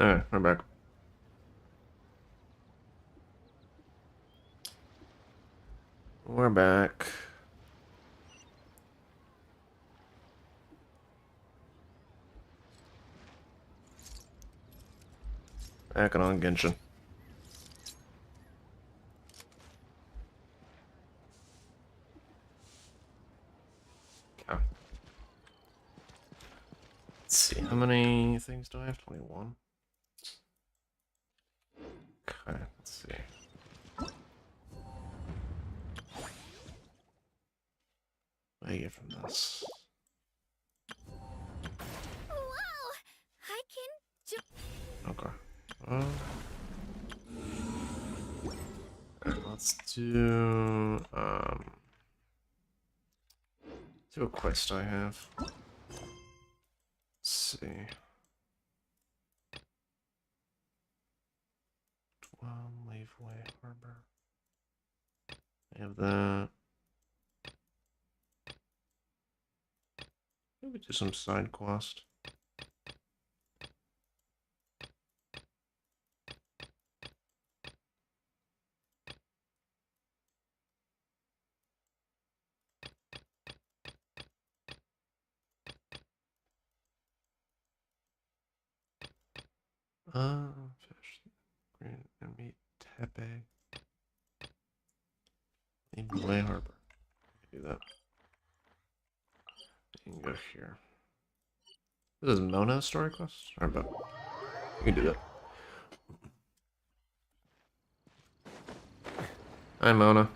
Alright, we're back. We're back. Back on Genshin. Okay. Let's see, how many things do I have? 21. Okay, let's see. What do I get from this? Wow! I can Okay. Let's do a quest I have. Let's see. 12 Leafway Harbor. I have that. Maybe do some side quest. Fish. Green and meat. Tepe. Leafway Harbor. Do that. You can go here. This is Mona's story quest? Alright, but you can do that. Hi, Mona.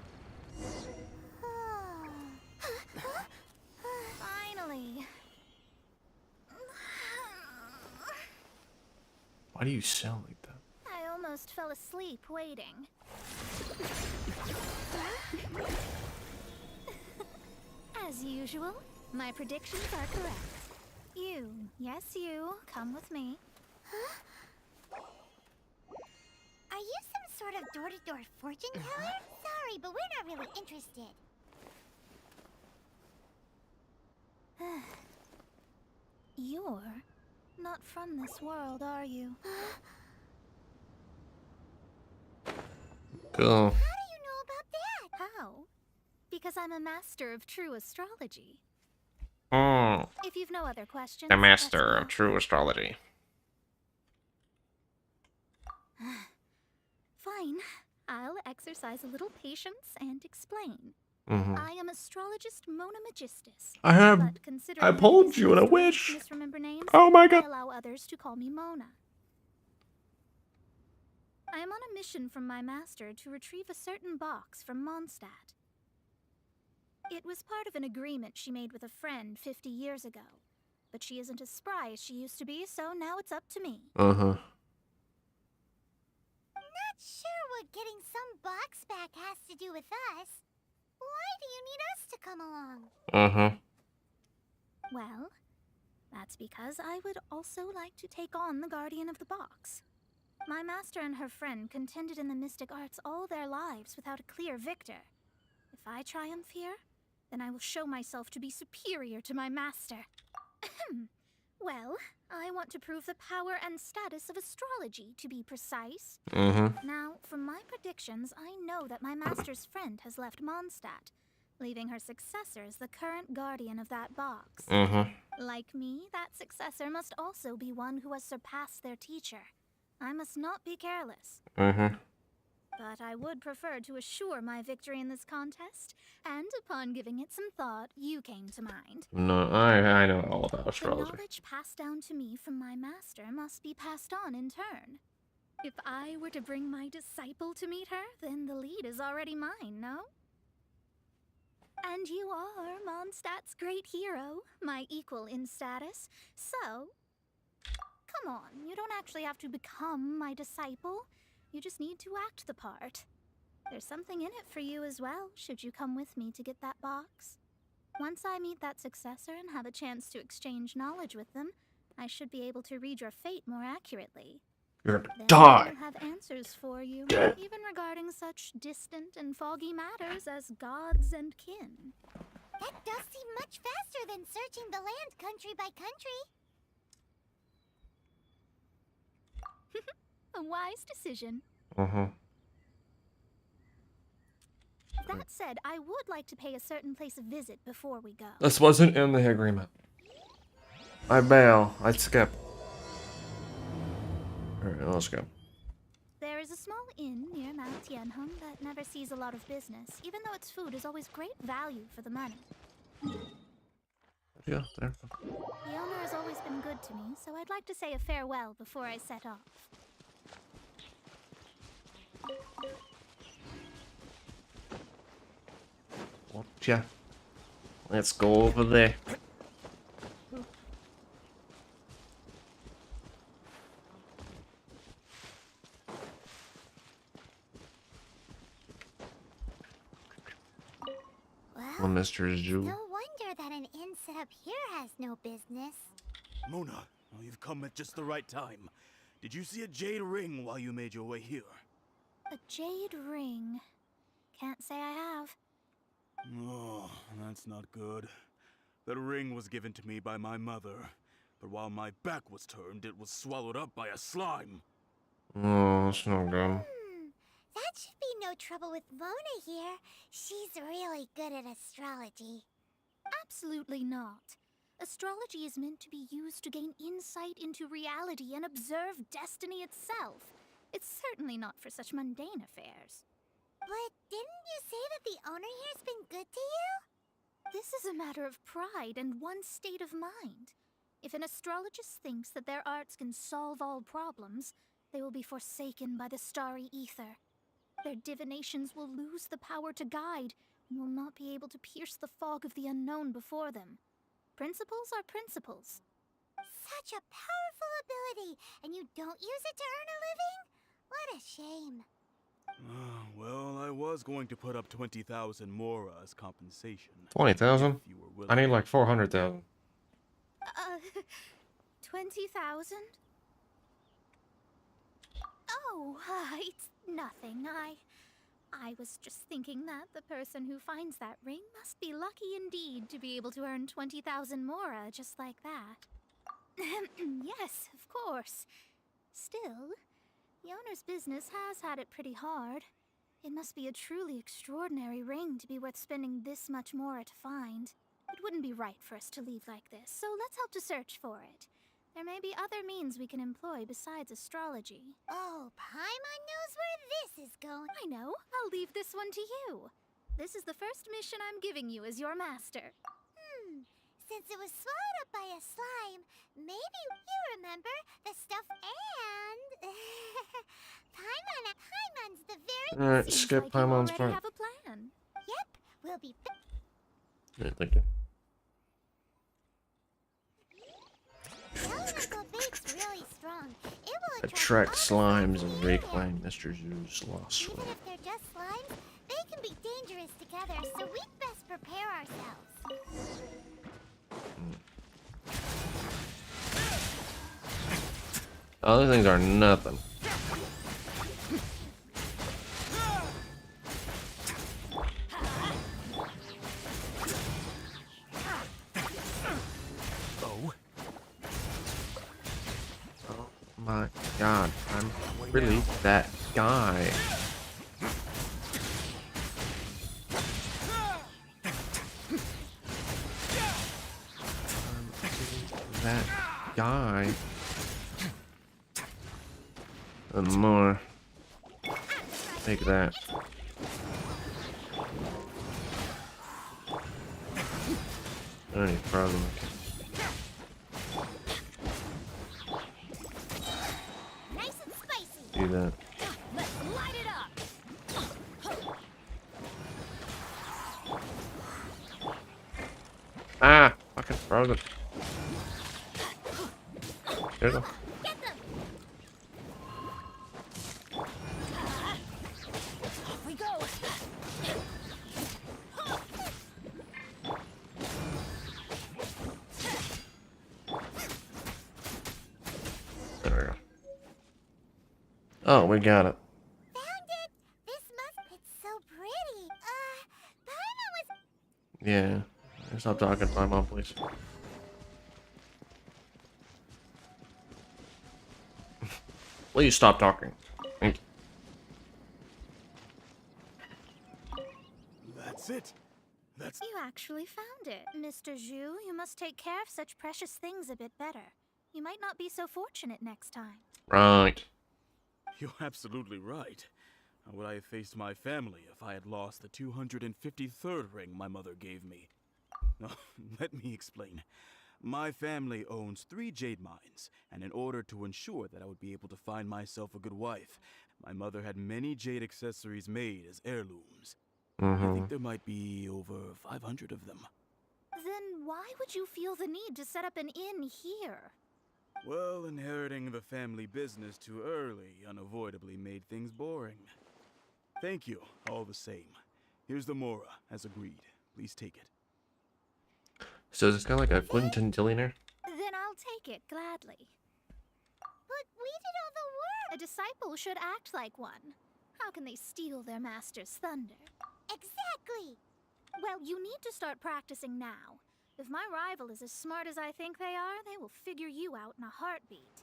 finally. Why do you sound like that? I almost fell asleep waiting. As usual, my predictions are correct. You, yes you, come with me. Are you some sort of door-to-door fortune teller? Sorry, but we're not really interested. You're not from this world, are you? Cool. How do you know about that? How? Because I'm a master of true astrology. Oh, If you've no other questions, the let's master go. of true astrology. Fine. I'll exercise a little patience and explain. Mm-hmm. I am astrologist Mona Magistus. I But considering pulled you in a I wish. misremember names, Oh my god. I allow others to call me Mona. I am on a mission from my master to retrieve a certain box from Mondstadt. It was part of an agreement she made with a friend 50 years ago. But she isn't as spry as she used to be, so now it's up to me. Uh-huh. Not sure what getting some box back has to do with us. Why do you need us to come along? Uh-huh. Well, that's because I would also like to take on the Guardian of the Box. My master and her friend contended in the mystic arts all their lives without a clear victor. If I triumph here, then I will show myself to be superior to my master. Well, I want to prove the power and status of astrology, to be precise. Mm-hmm. Now, from my predictions, I know that my master's friend has left Mondstadt, leaving her successor as the current guardian of that box. Mm-hmm. Like me, that successor must also be one who has surpassed their teacher. I must not be careless. Mm-hmm. But I would prefer to assure my victory in this contest, and upon giving it some thought, you came to mind. No, I know all about The astrology. knowledge passed down to me from my master must be passed on in turn. If I were to bring my disciple to meet her, then the lead is already mine, no? And you are Mondstadt's great hero, my equal in status, so... Come on, you don't actually have to become my disciple. You just need to act the part. There's something in it for you as well, should you come with me to get that box. Once I meet that successor and have a chance to exchange knowledge with them, I should be able to read your fate more accurately. You're gonna Then die. I'll have answers for you, Dead. even regarding such distant and foggy matters as gods and kin. That does seem much faster than searching the land country by country. A wise decision. Uh-huh. That said, I would like to pay a certain place a visit before we go. This wasn't in the agreement. I bail. I skip. Alright, let's go. There is a small inn near Mount Tianheng that never sees a lot of business, even though its food is always great value for the money. Yeah, there. The owner has always been good to me, so I'd like to say a farewell before I set off. Watcha. Let's go over there. Well, Mr. Zhu. No wonder that an inn set up here has no business. Mona, well, you've come at just the right time. Did you see a jade ring while you made your way here? A jade ring. Can't say I have. Oh, that's not good. That ring was given to me by my mother, but while my back was turned, it was swallowed up by a slime. Oh, that's no good. That should be no trouble with Mona here. She's really good at astrology. Absolutely not. Astrology is meant to be used to gain insight into reality and observe destiny itself. It's certainly not for such mundane affairs. But didn't you say that the owner here's been good to you? This is a matter of pride and one's state of mind. If an astrologist thinks that their arts can solve all problems, they will be forsaken by the starry ether. Their divinations will lose the power to guide and will not be able to pierce the fog of the unknown before them. Principles are principles. Such a powerful ability, and you don't use it to earn a living? What a shame. Well, I was going to put up 20,000 more as compensation. 20,000? if you were willing. I need like 400,000. 20,000? Oh, it's nothing. I was just thinking that the person who finds that ring must be lucky indeed to be able to earn 20,000 mora just like that. Yes, of course. Still, the owner's business has had it pretty hard. It must be a truly extraordinary ring to be worth spending this much mora to find. It wouldn't be right for us to leave like this, so let's help to search for it. There may be other means we can employ besides astrology. Oh, Paimon knows where this is going. I know. I'll leave this one to you. This is the first mission I'm giving you as your master. Since it was swallowed up by a slime, maybe you remember the stuff and... Paimon's the very... Alright, Seems skip like you Paimon's already part. have a plan. Yep, we'll be... Yeah, thank you. Elemental bait's really strong. It will Attract slimes and monsters reclaim Mr. Zhu's lost Even soul. if they're just slimes, they can be dangerous together, so we'd best prepare ourselves. Other things are nothing. Oh? Oh my god, I'm really that guy. That guy. And more. Take that. Any problem? Nice and spicy. Do that. Let's light it up! Ah! Fucking frozen. There we go. Get them! Off we go! There we go. Oh, we got it. Found it! This it's so pretty. Paimon was... Yeah. Stop talking to my mom, please. Please stop talking. Thank you. That's it. That's... You actually found it. Mr. Zhu, you must take care of such precious things a bit better. You might not be so fortunate next time. Right. You're absolutely right. How would I have faced my family if I had lost the 253rd ring my mother gave me? No, let me explain. My family owns 3 jade mines, and in order to ensure that I would be able to find myself a good wife, my mother had many jade accessories made as heirlooms. I think there might be over 500 of them. Then why would you feel the need to set up an inn here? Well, inheriting the family business too early unavoidably made things boring. Thank you, all the same. Here's the Mora, as agreed. Please take it. So is this kind of like a quintillionaire? Then I'll take it gladly. But we did all the work. A disciple should act like one. How can they steal their master's thunder? Exactly. Well, you need to start practicing now. If my rival is as smart as I think they are, they will figure you out in a heartbeat.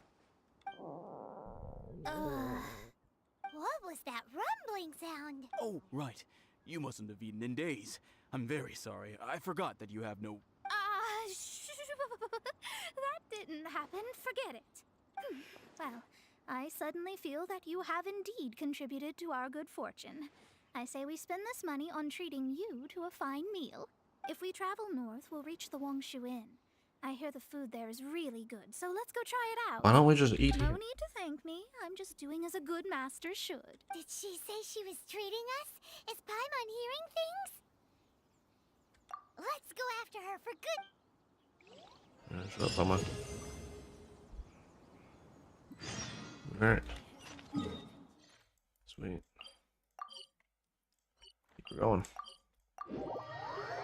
What was that rumbling sound? Oh, right. You mustn't have eaten in days. I'm very sorry. I forgot that you have no... That didn't happen. Forget it. Well, I suddenly feel that you have indeed contributed to our good fortune. I say we spend this money on treating you to a fine meal. If we travel north, we'll reach the Wongshu Inn. I hear the food there is really good, so let's go try it out. Why don't we just eat No here? need to thank me. I'm just doing as a good master should. Did she say she was treating us? Is Paimon hearing things? Let's go after her for good. Shut up, Mama. Alright. Sweet. Keep her going.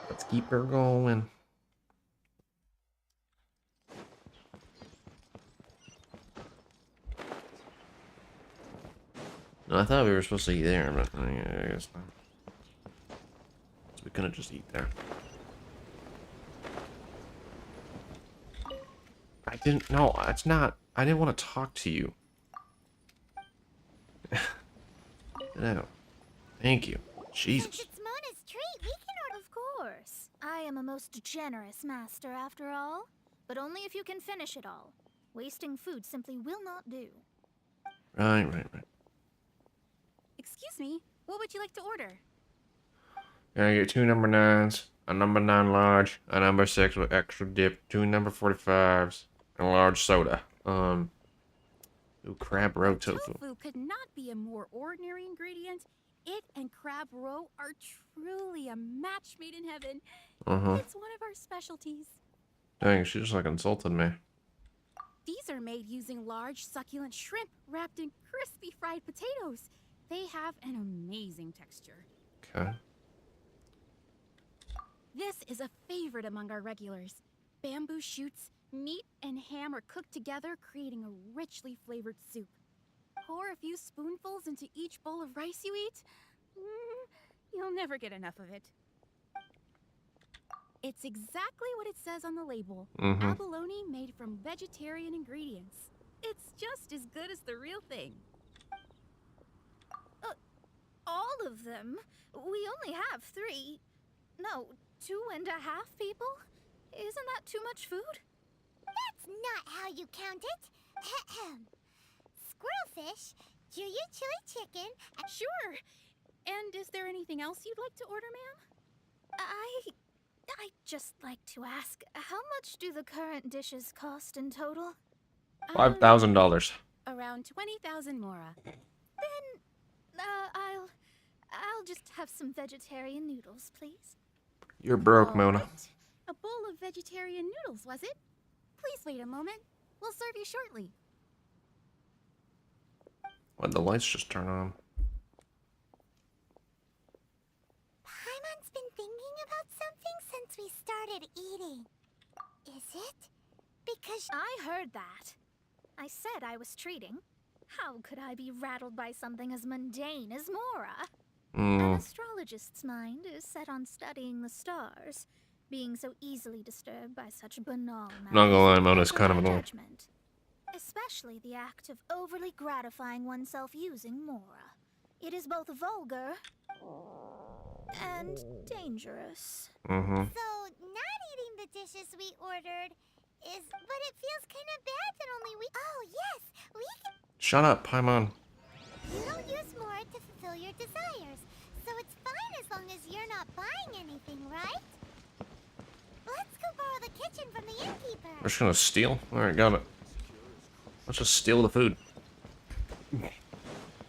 Let's keep her going. No, I thought we were supposed to eat there, but yeah, I guess not. So we couldn't just eat there. I didn't. No, it's not. I didn't want to talk to you. No. Thank you. Jesus. Since it's Mona's treat, we can order. Of course. I am a most generous master, after all. But only if you can finish it all. Wasting food simply will not do. Right. Excuse me, what would you like to order? Can I get 2 number 9s, a number 9 large, a number 6 with extra dip, 2 number 45s, and a large soda. Ooh, crab roe tofu. Tofu could not be a more ordinary ingredient. It and crab roe are truly a match made in heaven. It's one of our specialties. Dang, she just like insulted me. These are made using large, succulent shrimp wrapped in crispy fried potatoes. They have an amazing texture. Okay. This is a favorite among our regulars. Bamboo shoots, meat, and ham are cooked together, creating a richly flavored soup. Pour a few spoonfuls into each bowl of rice you eat. You'll never get enough of it. It's exactly what it says on the label. Abalone made from vegetarian ingredients. It's just as good as the real thing. All of them? We only have 3. No, 2.5 people? Isn't that too much food? That's not how you count it. Squirrelfish, Juyu chili chicken, Sure. And is there anything else you'd like to order, ma'am? I'd just like to ask, how much do the current dishes cost in total? $5,000. Around 20,000 mora. I'll just have some vegetarian noodles, please. You're broke, Mona. Alright. A bowl of vegetarian noodles, was it? Please wait a moment. We'll serve you shortly. Why'd the lights just turn on? Paimon's been thinking about something since we started eating. Is it? Because I heard that. I said I was treating. How could I be rattled by something as mundane as Mora? An astrologist's mind is set on studying the stars, being so easily disturbed by such banal matters. Not gonna lie, Mona's kind of annoying. Judgment. Especially the act of overly gratifying oneself using Mora. It is both vulgar and dangerous. Mm-hmm. So, not eating the dishes we ordered is... But it feels kind of bad that only we... Oh, yes! We can... Shut up, Paimon. You don't use Mora to fulfill your desires, so it's fine as long as you're not buying anything, right? Let's go borrow the kitchen from the innkeeper. We're just gonna steal? Alright, got it. Let's just steal the food.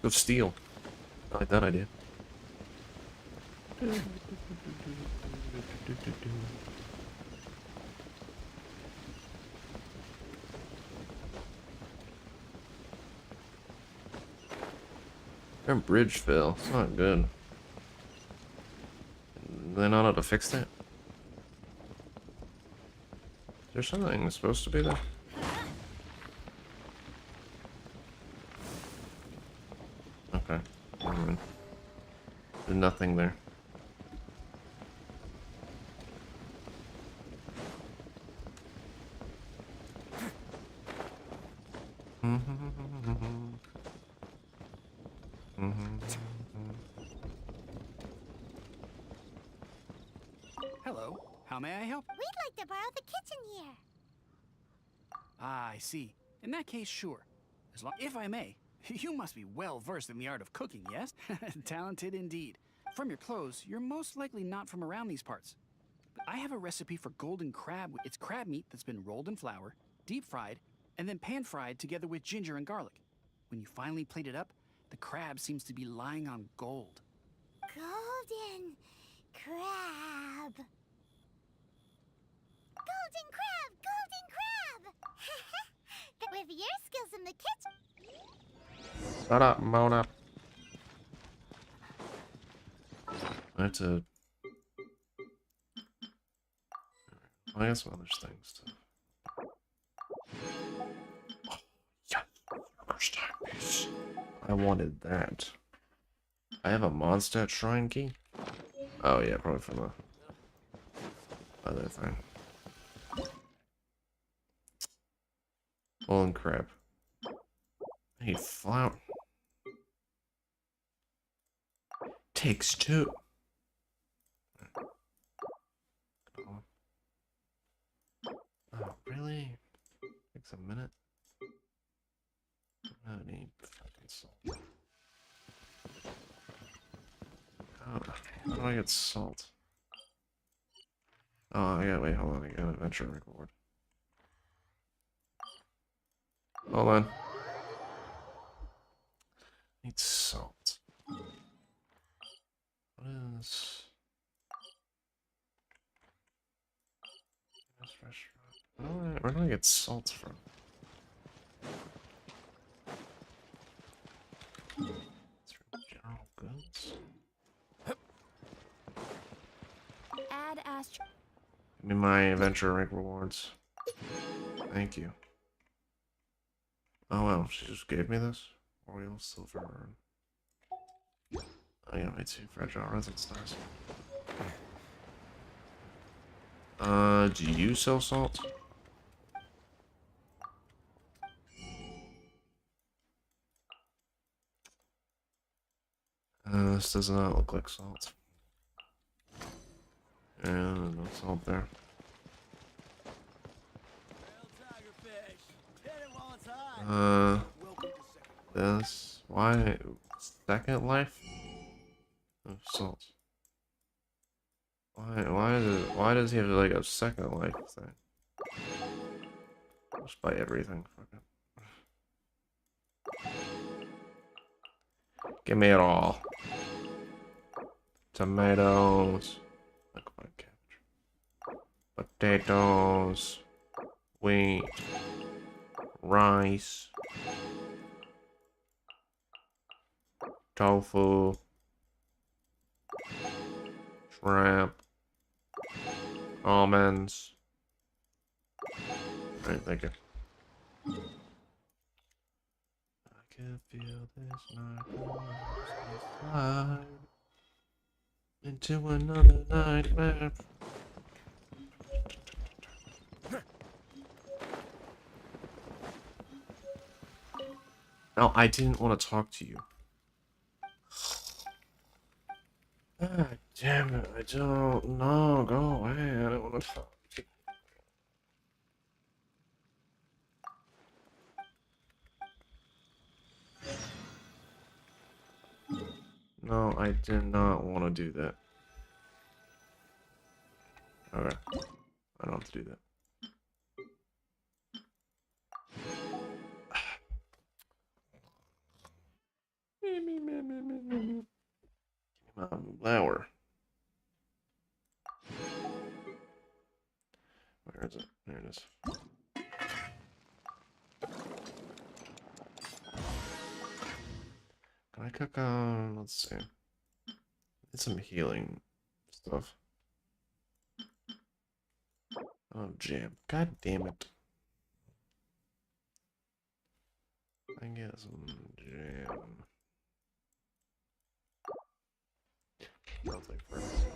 Go steal. I like that idea. Their bridge fell. It's not good. Do they not know how to fix that? Is there something supposed to be there? Okay. Never mind. There's nothing there. Hello, how may I help? We'd like to borrow the kitchen here. Ah, I see. In that case, sure. As long, if I may, you must be well versed in the art of cooking, yes? Talented indeed. From your clothes, you're most likely not from around these parts. But I have a recipe for golden crab. It's crab meat that's been rolled in flour, deep fried, and then pan fried together with ginger and garlic. When you finally plate it up, the crab seems to be lying on gold. Golden crab. Golden crab! Golden crab! With your skills in the kitchen. Shut up, Mona. That's a... I got some other things too. Oh, yes! First time piece. I wanted that. I have a Mondstadt shrine key? Oh yeah, probably from the other thing. Golden crab. I need flour. Takes two. Oh, really? Takes a minute. I need fucking salt. How do I get salt? Oh, yeah, wait, hold on. I got an adventure reward. Hold on. Need salt. What is this restaurant? Where do I get salt from? It's from General Goods. Add Astro. Give me my adventure rank rewards. Thank you. Oh wow, she just gave me this? Royal silver urn. Oh yeah, me too. Fragile resin stars. Do you sell salt? This does not look like salt. Yeah, no salt there. This. Why? Second life? Of salt. Why does he have like a second life thing? Just buy everything. Fuck it. Give me it all. Tomatoes. Look my cabbage. Potatoes. Wheat. Rice. Tofu. Shrimp. Almonds. Alright, thank you. I can feel this night slide into another nightmare. No, I didn't want to talk to you. God damn it, I don't know. Go away. I don't want to talk to you. No, I did not want to do that. Okay. I don't have to do that. Give me my flower. Where is it? There it is. Can I cook on? Let's see. Need some healing stuff. Oh, jam. God damn it. I can get some jam. I'll take first.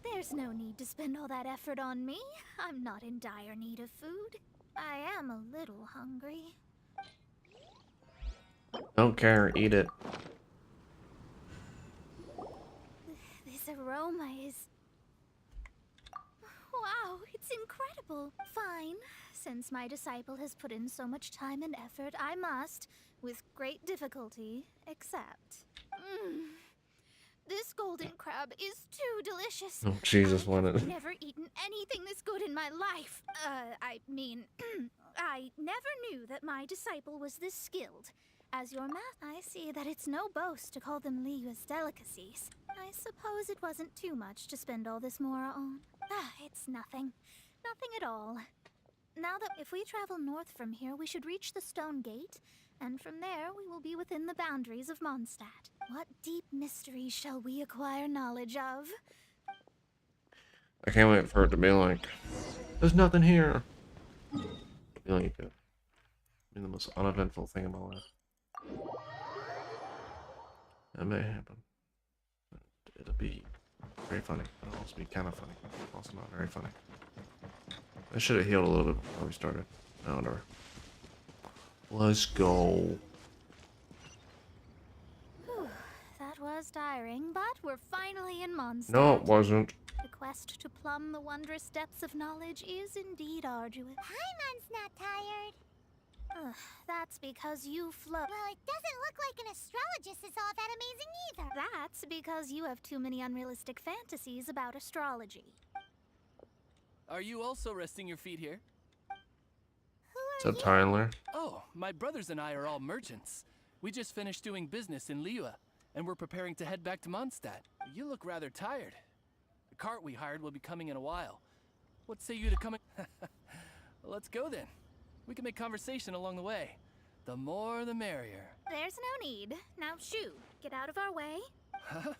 There's no need to spend all that effort on me. I'm not in dire need of food. I am a little hungry. Don't care, eat it. This aroma is... Wow, it's incredible. Fine. Since my disciple has put in so much time and effort, I must, with great difficulty, accept. This golden crab is too delicious. Oh, Jesus, what I've it? never eaten anything this good in my life. I mean, I never knew that my disciple was this skilled. As your I see that it's no boast to call them Liyue's delicacies. I suppose it wasn't too much to spend all this mora on. It's nothing. Nothing at all. Now that if we travel north from here, we should reach the stone gate, and from there we will be within the boundaries of Mondstadt. What deep mysteries shall we acquire knowledge of? I can't wait for it to be like, there's nothing here. Be like, be the most uneventful thing in my life. That may happen. It'll be very funny. It'll also be kind of funny. Also not very funny. I should have healed a little bit before we started. No, whatever. Let's go. Whew, that was tiring, but we're finally in Mondstadt. No, it wasn't. The quest to plumb the wondrous depths of knowledge is indeed arduous. Paimon's not tired. That's because you float. Well, it doesn't look like an astrologist is all that amazing either. That's because you have too many unrealistic fantasies about astrology. Are you also resting your feet here? What's up, Tyler? Oh, my brothers and I are all merchants. We just finished doing business in Liyue, and we're preparing to head back to Mondstadt. You look rather tired. The cart we hired will be coming in a while. What say you to coming? Let's go then. We can make conversation along the way. The more the merrier. There's no need. Now shoo, get out of our way. Huh?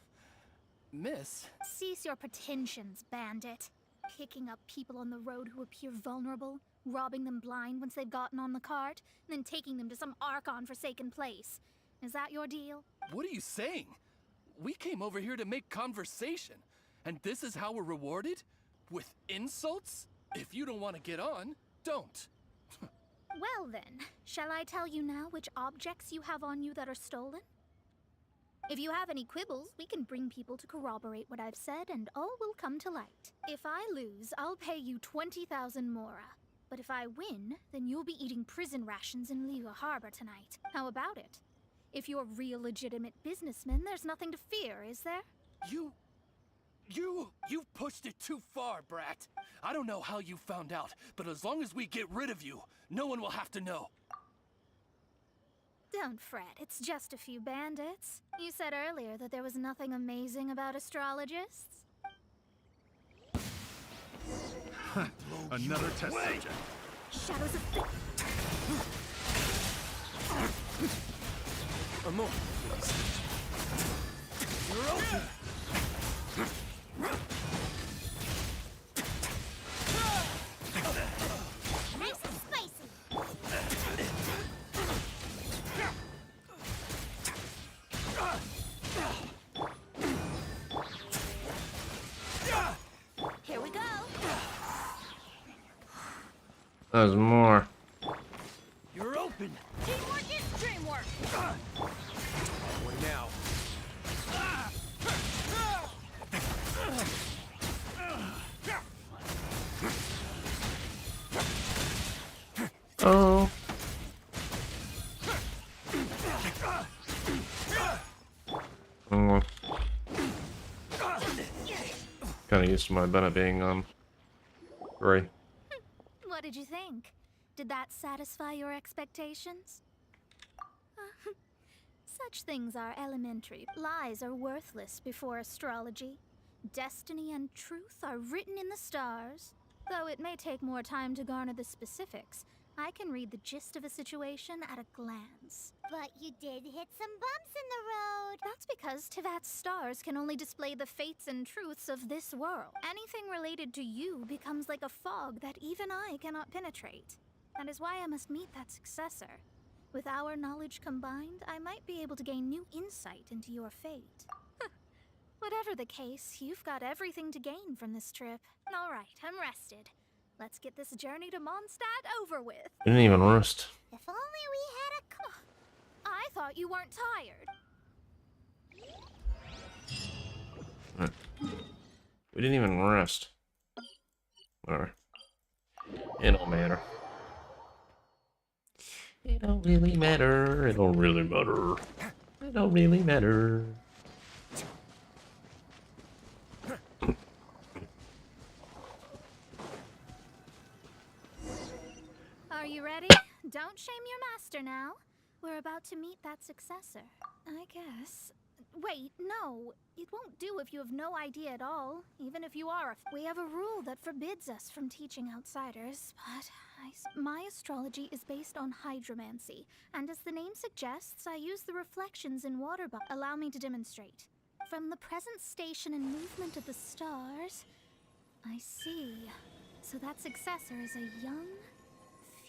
Miss? Cease your pretensions, bandit. Picking up people on the road who appear vulnerable, robbing them blind once they've gotten on the cart, and then taking them to some Archon-forsaken place. Is that your deal? What are you saying? We came over here to make conversation, and this is how we're rewarded? With insults? If you don't want to get on, don't. Well then, shall I tell you now which objects you have on you that are stolen? If you have any quibbles, we can bring people to corroborate what I've said, and all will come to light. If I lose, I'll pay you 20,000 mora. But if I win, then you'll be eating prison rations in Liyue Harbor tonight. How about it? If you're real legitimate businessmen, there's nothing to fear, is there? You've pushed it too far, brat. I don't know how you found out, but as long as we get rid of you, no one will have to know. Don't fret, it's just a few bandits. You said earlier that there was nothing amazing about astrologists. Another test subject. Shadows of... Amor, you're open. Nice and spicy. There's more. You're open. Teamwork is dreamwork. What now? Oh. Oh. Kind of used to my Bennett being free. What did you think? Did that satisfy your expectations? Such things are elementary. Lies are worthless before astrology. Destiny and truth are written in the stars. Though it may take more time to garner the specifics, I can read the gist of a situation at a glance. But you did hit some bumps in the road. That's because Tivat's stars can only display the fates and truths of this world. Anything related to you becomes like a fog that even I cannot penetrate. That is why I must meet that successor. With our knowledge combined, I might be able to gain new insight into your fate. Whatever the case, you've got everything to gain from this trip. All right, I'm rested. Let's get this journey to Mondstadt over with. Didn't even rest. If only we had a I thought you weren't tired. We didn't even rest. Whatever. It don't matter. It don't really matter. It don't really matter. It don't really matter. Are you ready? Don't shame your master now. We're about to meet that successor. I guess. Wait, no. It won't do if you have no idea at all, even if you are. We have a rule that forbids us from teaching outsiders, but my astrology is based on hydromancy, and as the name suggests, I use the reflections in water bodies. Allow me to demonstrate. From the present station and movement of the stars, I see. So that successor is a young,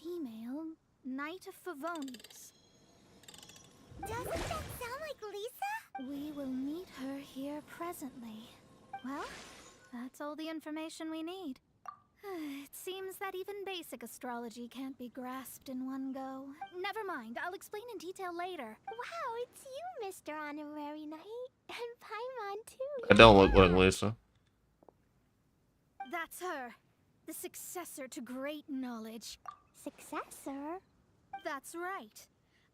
female Knight of Favonius. Doesn't that sound like Lisa? We will meet her here presently. Well, that's all the information we need. It seems that even basic astrology can't be grasped in one go. Never mind, I'll explain in detail later. Wow, it's you, Mr. Honorary Knight. And Paimon, too. I don't look like Lisa. That's her. The successor to great knowledge. Successor? That's right.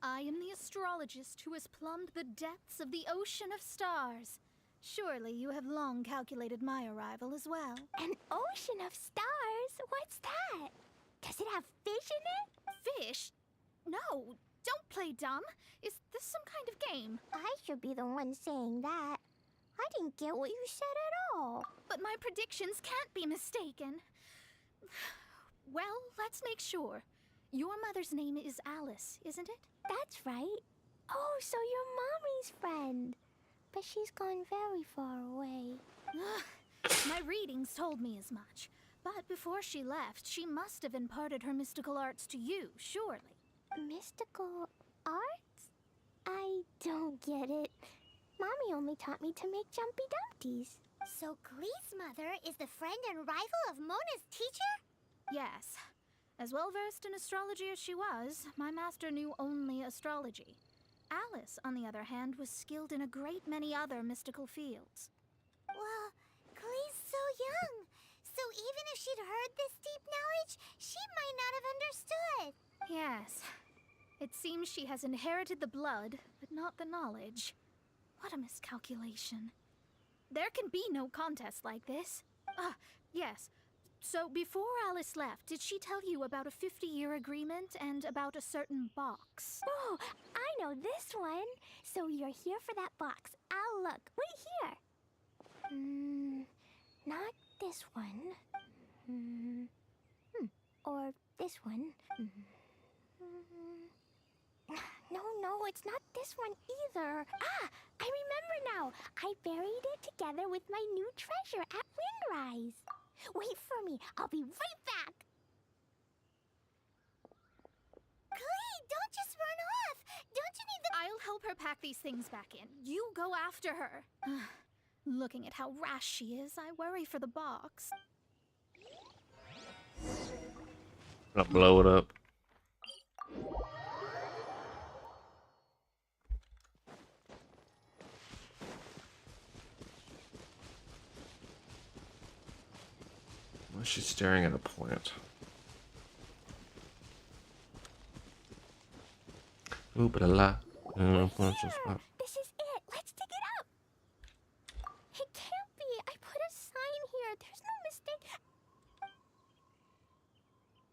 I am the astrologist who has plumbed the depths of the ocean of stars. Surely you have long calculated my arrival as well. An ocean of stars? What's that? Does it have fish in it? Fish? No, don't play dumb. Is this some kind of game? I should be the one saying that. I didn't get what you said at all. But my predictions can't be mistaken. Well, let's make sure. Your mother's name is Alice, isn't it? That's right. Oh, so you're Mommy's friend. But she's gone very far away. My readings told me as much. But before she left, she must have imparted her mystical arts to you, surely. Mystical arts? I don't get it. Mommy only taught me to make Jumpy Dumpties. So Glee's mother is the friend and rival of Mona's teacher? Yes. As well versed in astrology as she was, my master knew only astrology. Alice, on the other hand, was skilled in a great many other mystical fields. Well, Glee's so young. So even if she'd heard this deep knowledge, she might not have understood. Yes. It seems she has inherited the blood, but not the knowledge. What a miscalculation. There can be no contest like this. Yes. So before Alice left, did she tell you about a 50-year agreement and about a certain box? Oh, I know this one. So you're here for that box. I'll look. Wait here. Not this one. Or this one. No, it's not this one either. I remember now. I buried it together with my new treasure at Windrise. Wait for me. I'll be right back. Glee, don't just run off. Don't you need the... I'll help her pack these things back in. You go after her. Looking at how rash she is, I worry for the box. I'll blow it up. Why is she staring at a plant? Ooh, but a lot. Here! This is it. Let's dig it up. It can't be. I put a sign here. There's no mistake.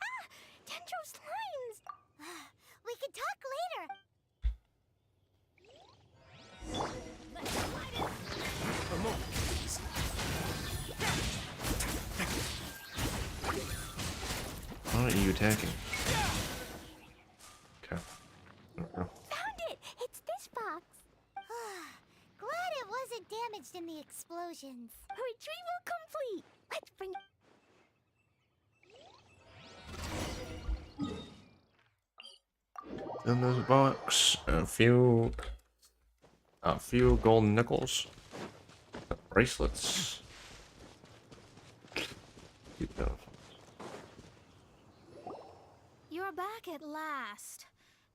Ah! Dendro slimes! We can talk later. A moment, please. Why aren't you attacking? Okay. Found it! It's this box. Glad it wasn't damaged in the explosions. Retrieval complete. Let's bring it. In this box, a few golden nickels, bracelets. Keep going. You're back at last.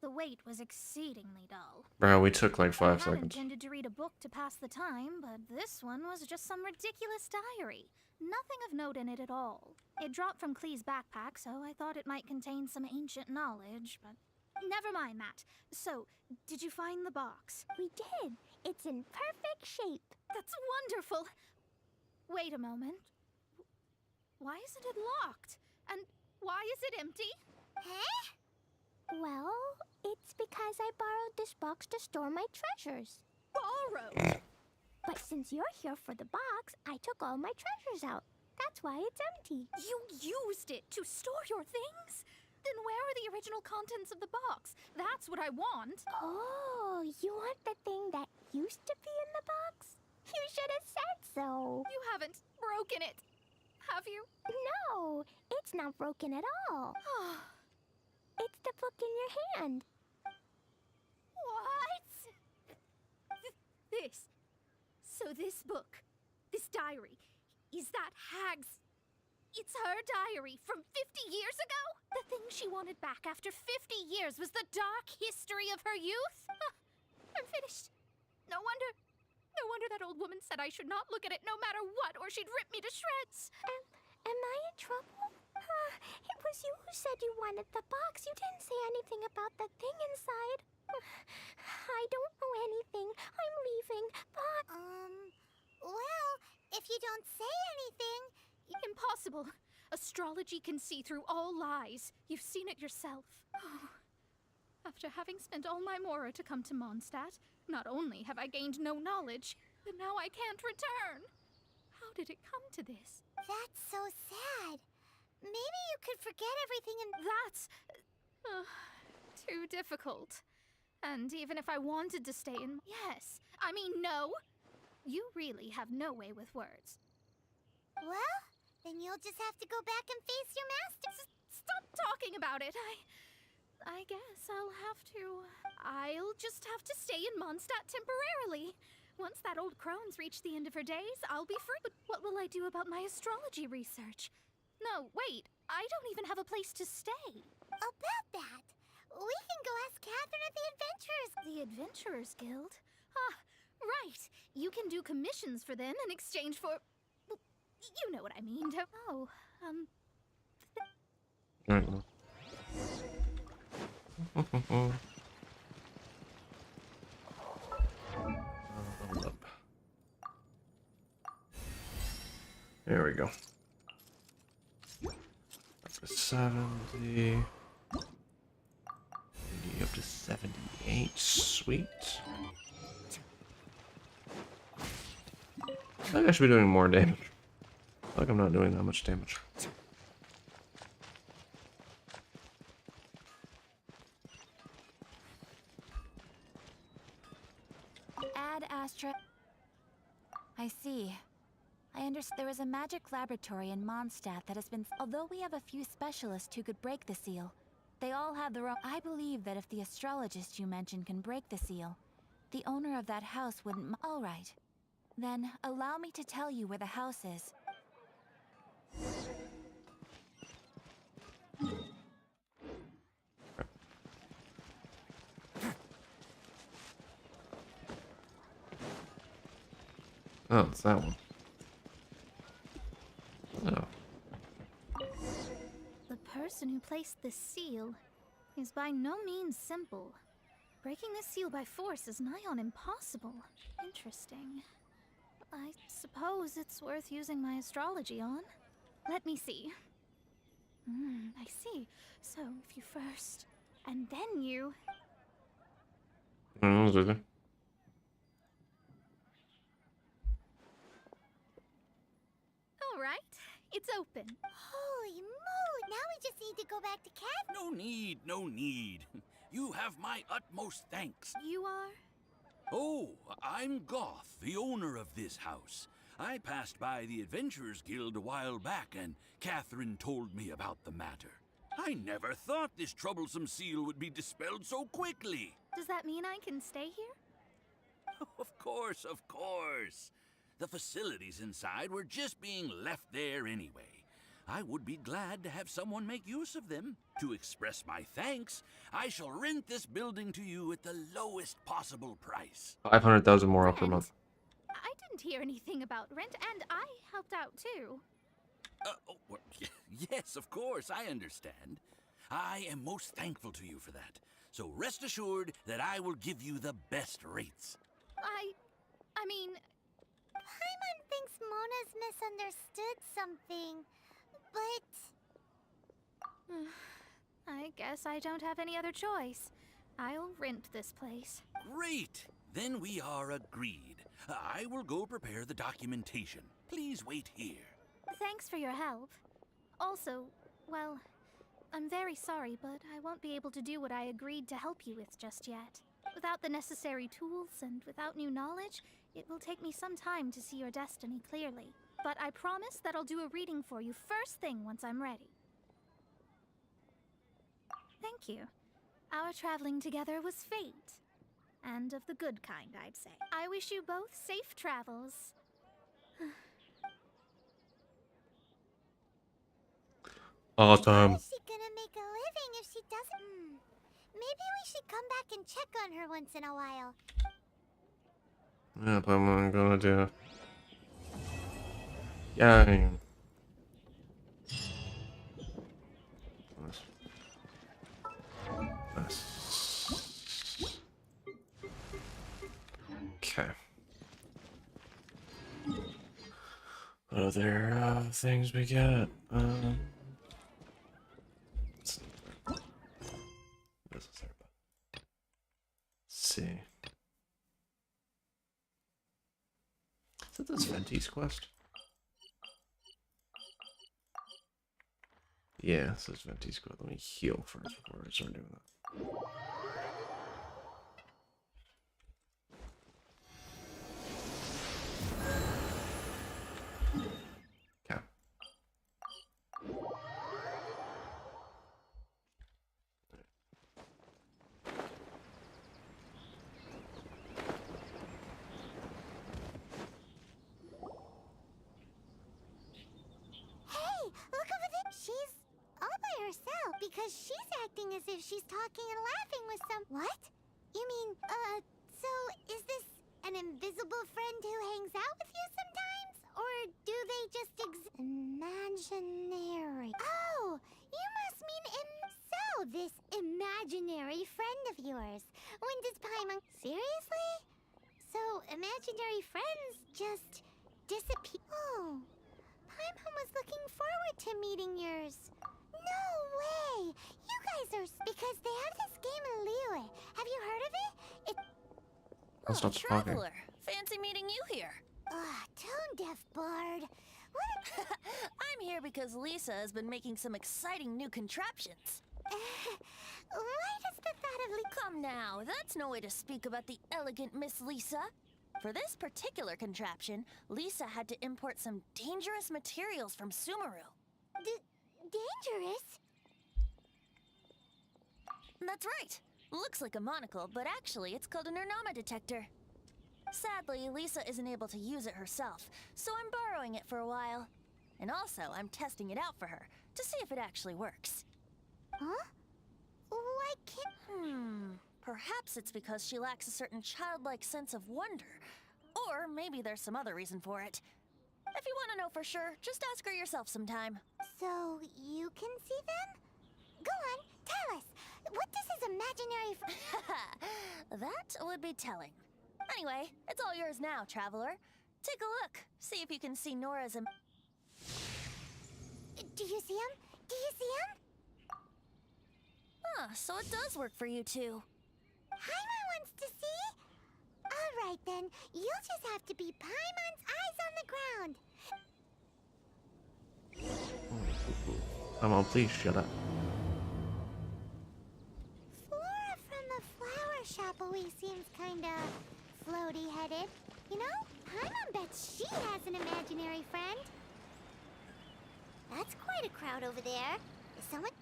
The wait was exceedingly dull. Bro, we took like I 5 had seconds. intended to read a book to pass the time, but this one was just some ridiculous diary. Nothing of note in it at all. It dropped from Klee's backpack, so I thought it might contain some ancient knowledge, but never mind that. So, did you find the box? We did. It's in perfect shape. That's wonderful. Wait a moment. Why isn't it locked? And why is it empty? Huh? Well, it's because I borrowed this box to store my treasures. Borrowed? But since you're here for the box, I took all my treasures out. That's why it's empty. You used it to store your things? Then where are the original contents of the box? That's what I want. Oh, you want the thing that used to be in the box? You should have said so. You haven't broken it, have you? No, it's not broken at all. It's the book in your hand. What? This. So this book, this diary, is that Hag's... It's her diary from 50 years ago? The thing she wanted back after 50 years was the dark history of her youth? I'm finished. No wonder that old woman said I should not look at it no matter what, or she'd rip me to shreds. Am I in trouble? It was you who said you wanted the box. You didn't say anything about the thing inside. I don't know anything. I'm leaving. But... Well, if you don't say anything... Impossible. Astrology can see through all lies. You've seen it yourself. After having spent all my mora to come to Mondstadt, not only have I gained no knowledge, but now I can't return. How did it come to this? That's so sad. Maybe you could forget everything and... That's... too difficult. And even if I wanted to stay in... Yes, I mean no. You really have no way with words. Well, then you'll just have to go back and face your master. Stop talking about it. I guess I'll just have to stay in Mondstadt temporarily. Once that old crone's reached the end of her days, I'll be free. But what will I do about my astrology research? No, wait. I don't even have a place to stay. About that, we can go ask Catherine at the Adventurers... The Adventurers Guild? Ah, right. You can do commissions for them in exchange for... Well, you know what I mean. Oh, Hold up. There we go. Up to 70. Up to 78. Sweet. I think I should be doing more damage. I feel like I'm not doing that much damage. Ad Astra. I see. I understand there is a magic laboratory in Mondstadt that has been... Although we have a few specialists who could break the seal, they all have their own... I believe that if the astrologist you mentioned can break the seal, the owner of that house wouldn't... All right. Then, allow me to tell you where the house is. Oh, it's that one. Oh. The person who placed this seal is by no means simple. Breaking this seal by force is nigh on impossible. Interesting. I suppose it's worth using my astrology on. Let me see. I see. So, if you first, and then you... Mm-hmm. All right, it's open. Holy moly! Now we just need to go back to Cat. No need, no need. You have my utmost thanks. You are? Oh, I'm Goth, the owner of this house. I passed by the Adventurers Guild a while back, and Catherine told me about the matter. I never thought this troublesome seal would be dispelled so quickly. Does that mean I can stay here? Of course, of course. The facilities inside were just being left there anyway. I would be glad to have someone make use of them. To express my thanks, I shall rent this building to you at the lowest possible price. 500,000 more per month. I didn't hear anything about rent, and I helped out too. Well, yes, of course, I understand. I am most thankful to you for that. So rest assured that I will give you the best rates. I mean... Paimon thinks Mona's misunderstood something, but... I guess I don't have any other choice. I'll rent this place. Great! Then we are agreed. I will go prepare the documentation. Please wait here. Thanks for your help. Also, well, I'm very sorry, but I won't be able to do what I agreed to help you with just yet. Without the necessary tools and without new knowledge, it will take me some time to see your destiny clearly. But I promise that I'll do a reading for you first thing once I'm ready. Thank you. Our traveling together was fate. And of the good kind, I'd say. I wish you both safe travels. Awesome. How is she gonna make a living if she doesn't? Maybe we should come back and check on her once in a while. Yep, I'm gonna do. Yeah. Nice. Okay. What other things we got? Let's see. Is that this Venti's quest? Yeah, this is Venti's quest. Let me heal first before I start doing that. Okay. Hey, look over there. She's all by herself because she's acting as if she's talking and laughing with some... What? You mean, so is this an invisible friend who hangs out with you sometimes? Or do they just imaginary? Oh, you must mean So, this imaginary friend of yours. When does Paimon... Seriously? So, imaginary friends just disappear... Oh... Paimon was looking forward to meeting yours. No way! You guys are... Because they have this game in Liyue. Have you heard of it? I'll stop talking. Traveler, fancy meeting you here. Tone-deaf bard. What I'm here because Lisa has been making some exciting new contraptions. Why does the thought of Come now, that's no way to speak about the elegant Miss Lisa. For this particular contraption, Lisa had to import some dangerous materials from Sumeru. dangerous? That's right. Looks like a monocle, but actually it's called an Ernama detector. Sadly, Lisa isn't able to use it herself, so I'm borrowing it for a while. And also, I'm testing it out for her, to see if it actually works. Huh? Why can't... Perhaps it's because she lacks a certain childlike sense of wonder. Or maybe there's some other reason for it. If you want to know for sure, just ask her yourself sometime. So you can see them? Go on, tell us. What does his imaginary That would be telling. Anyway, it's all yours now, traveler. Take a look. See if you can see Nora's Do you see him? Do you see him? Huh, so it does work for you too. Paimon wants to see? Alright then, you'll just have to be Paimon's eyes on the ground. Come on, please shut up. Flora from the flower shop always seems kinda floaty-headed. You know, Paimon bets she has an imaginary friend. That's quite a crowd over there. Is someone...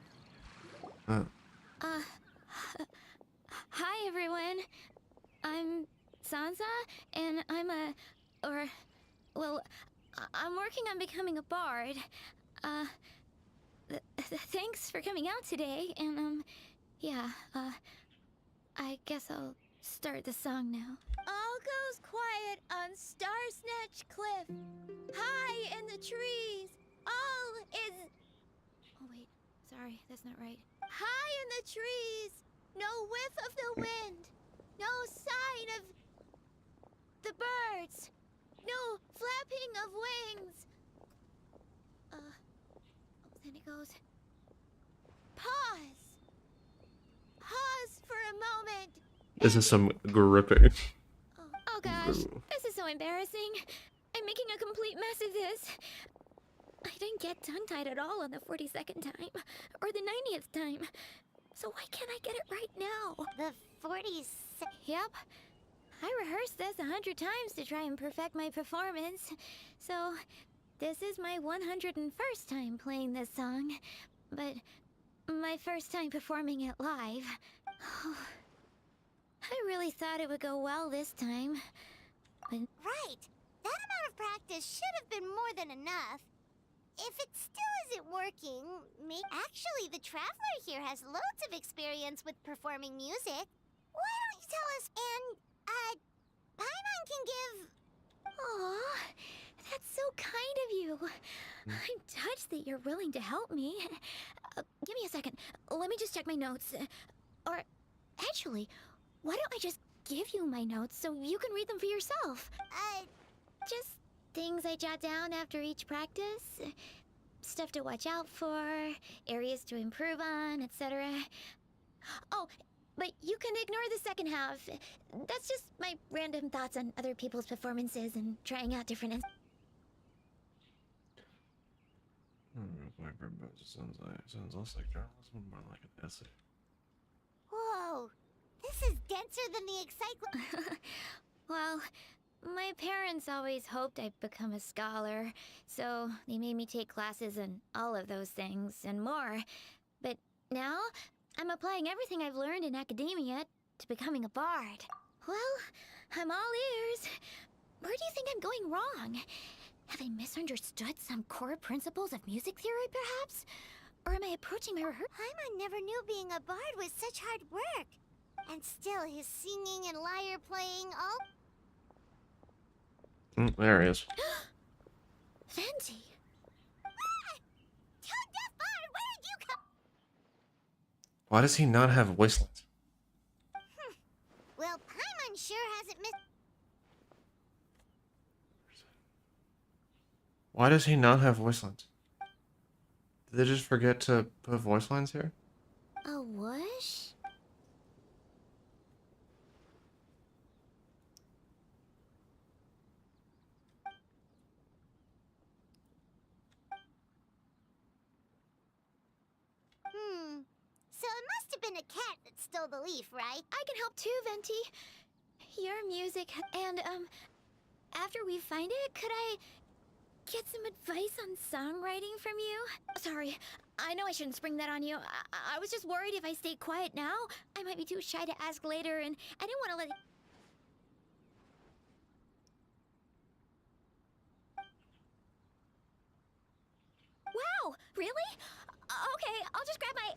Hi everyone. I'm Sansa, and I'm working on becoming a bard. Thanks for coming out today, and I guess I'll start the song now. All goes quiet on Star Snatch Cliff. High in the trees, all is... Oh wait, sorry, that's not right. High in the trees, no whiff of the wind, no sign of the birds, no flapping of wings. Then it goes. Pause. Pause for a moment. This is some gripping. Oh gosh, this is so embarrassing. I'm making a complete mess of this. I didn't get tongue-tied at all on the 42nd time, or the 90th time. So why can't I get it right now? The 46... Yep. I rehearsed this 100 times to try and perfect my performance. So, this is my 101st time playing this song. But my first time performing it live. I really thought it would go well this time. But... Right! That amount of practice should have been more than enough. If it still isn't working, actually, the Traveler here has loads of experience with performing music. Why don't you tell us, and, Paimon can give... Aw, that's so kind of you. I'm touched that you're willing to help me. Give me a second. Let me just check my notes. Or, actually, why don't I just give you my notes so you can read them for yourself? Just things I jot down after each practice. Stuff to watch out for, areas to improve on, etc. Oh, but you can ignore the second half. That's just my random thoughts on other people's performances and trying out different... Sounds less like journalism, more like an essay. Whoa, this is denser than the encyclopedia. Well, my parents always hoped I'd become a scholar, so they made me take classes in all of those things and more. But now, I'm applying everything I've learned in academia to becoming a bard. Well, I'm all ears. Where do you think I'm going wrong? Have I misunderstood some core principles of music theory, perhaps? Or am I approaching my rehearsal? Paimon never knew being a bard was such hard work. And still, his singing and lyre playing all... There he is. Venti! Tone Deaf Bard, where did you come... Why does he not have voice lines? Well, Paimon sure hasn't missed... Why does he not have voice lines? Did they just forget to put voice lines here? A whoosh? So it must have been a cat that stole the leaf, right? I can help too, Venti. Your music, and, after we find it, could I get some advice on songwriting from you? Sorry, I know I shouldn't spring that on you. I was just worried if I stayed quiet now, I might be too shy to ask later, and I didn't want to let... Wow, really? Okay, I'll just grab my...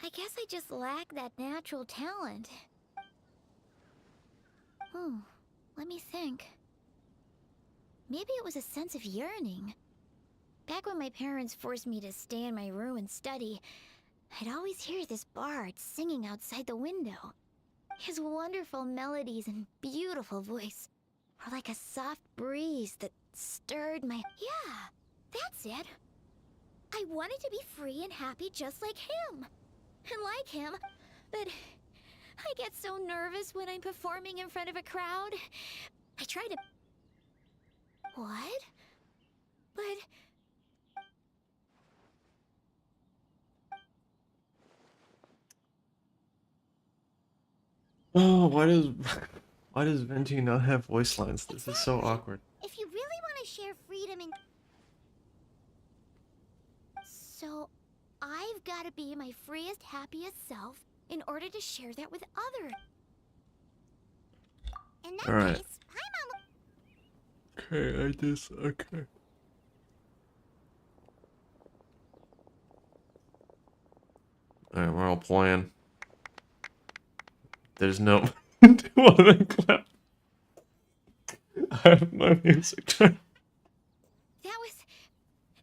I guess I just lack that natural talent. Oh, let me think. Maybe it was a sense of yearning. Back when my parents forced me to stay in my room and study, I'd always hear this bard singing outside the window. His wonderful melodies and beautiful voice were like a soft breeze that stirred my... Yeah, that's it. I wanted to be free and happy just like him. And like him, but I get so nervous when I'm performing in front of a crowd. I try to... What? But... Oh, why does Venti not have voice lines? This is so awkward. If you really want to share freedom and... So, I've got to be my freest, happiest self in order to share that with others. In that Alright. case, hi, Mama. Okay, okay. Alright, we're all playing. There's no... Do one clap. I have no music.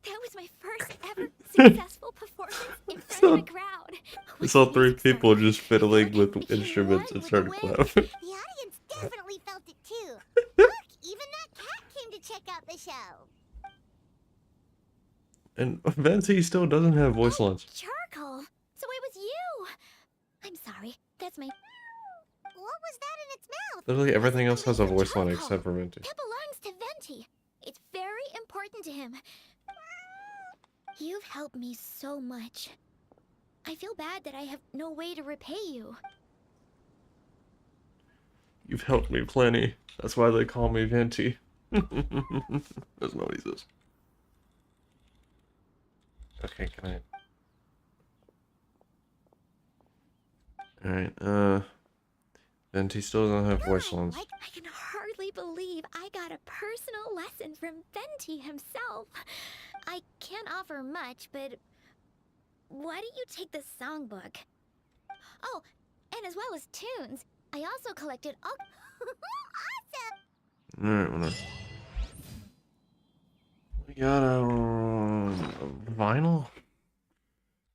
That was my first ever successful performance in front of a crowd. I saw 3 people just fiddling with instruments and started clapping. The audience definitely felt it too. Look, even that cat came to check out the show. And Venti still doesn't have voice lines. Charcoal! So it was you! I'm sorry, that's my... What was that in its mouth? Literally everything else has a voice line except for Venti. That belongs to Venti. It's very important to him. You've helped me so much. I feel bad that I have no way to repay you. You've helped me plenty. That's why they call me Venti. That's not what he says. Okay, can I... Alright, Venti still doesn't have voice lines. I can hardly believe I got a personal lesson from Venti himself. I can't offer much, but why don't you take this songbook? Oh, and as well as tunes. I also collected all... Awesome! Alright, whatever. We got a vinyl?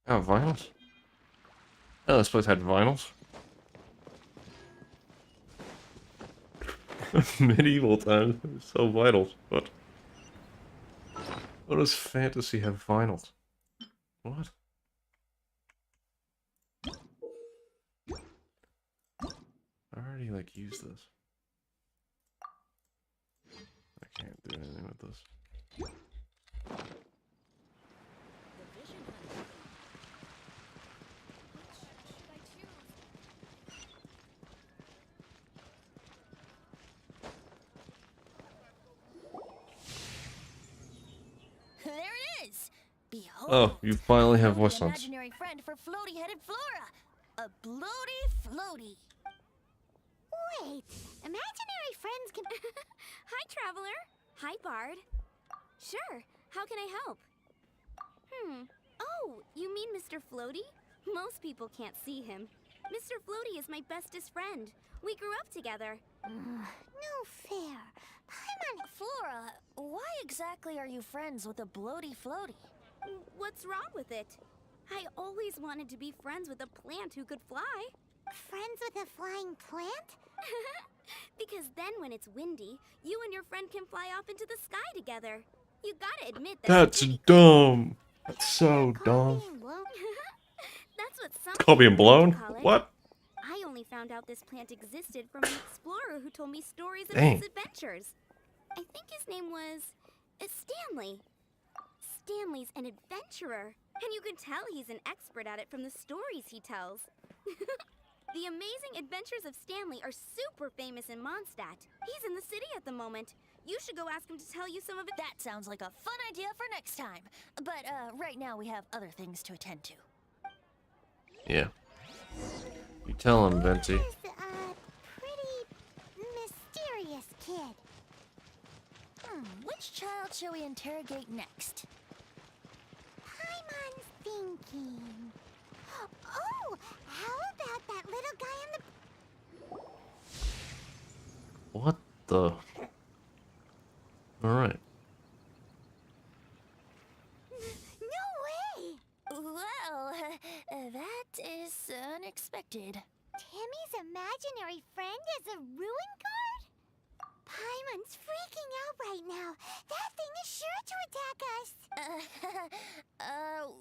Oh, vinyls? Oh, this place had vinyls? Medieval times, so vitals, but... What does fantasy have vinyls? What? I already, like, used this. I can't do anything with this. There it is! Behold! Oh, you finally have voice an lines. imaginary friend for floaty-headed Flora! A bloaty floaty! Wait, imaginary friends can... Hi, Traveler. Hi, Bard. Sure, how can I help? Oh, you mean Mr. Floaty? Most people can't see him. Mr. Floaty is my bestest friend. We grew up together. No fair. Paimon... Flora, why exactly are you friends with a bloaty floaty? What's wrong with it? I always wanted to be friends with a plant who could fly. Friends with a flying plant? Because then when it's windy, you and your friend can fly off into the sky together. You gotta admit That's pretty dumb. That's so dumb. Being blown. That's what some Call being people blown? call it. What? I only found out this plant existed from an explorer who told me stories of Dang. his adventures. I think his name was Stanley. Stanley's an adventurer, and you can tell he's an expert at it from the stories he tells. The amazing adventures of Stanley are super famous in Mondstadt. He's in the city at the moment. You should go ask him to tell you some of it. That sounds like a fun idea for next time. But right now we have other things to attend to. Yeah. You tell him, Venti. Flora's a pretty mysterious kid. Which child shall we interrogate next? Paimon's thinking. Oh, What the? Alright. No way! Well, that is unexpected. Timmy's imaginary friend is a ruin guard? Paimon's freaking out right now. That thing is sure to attack us.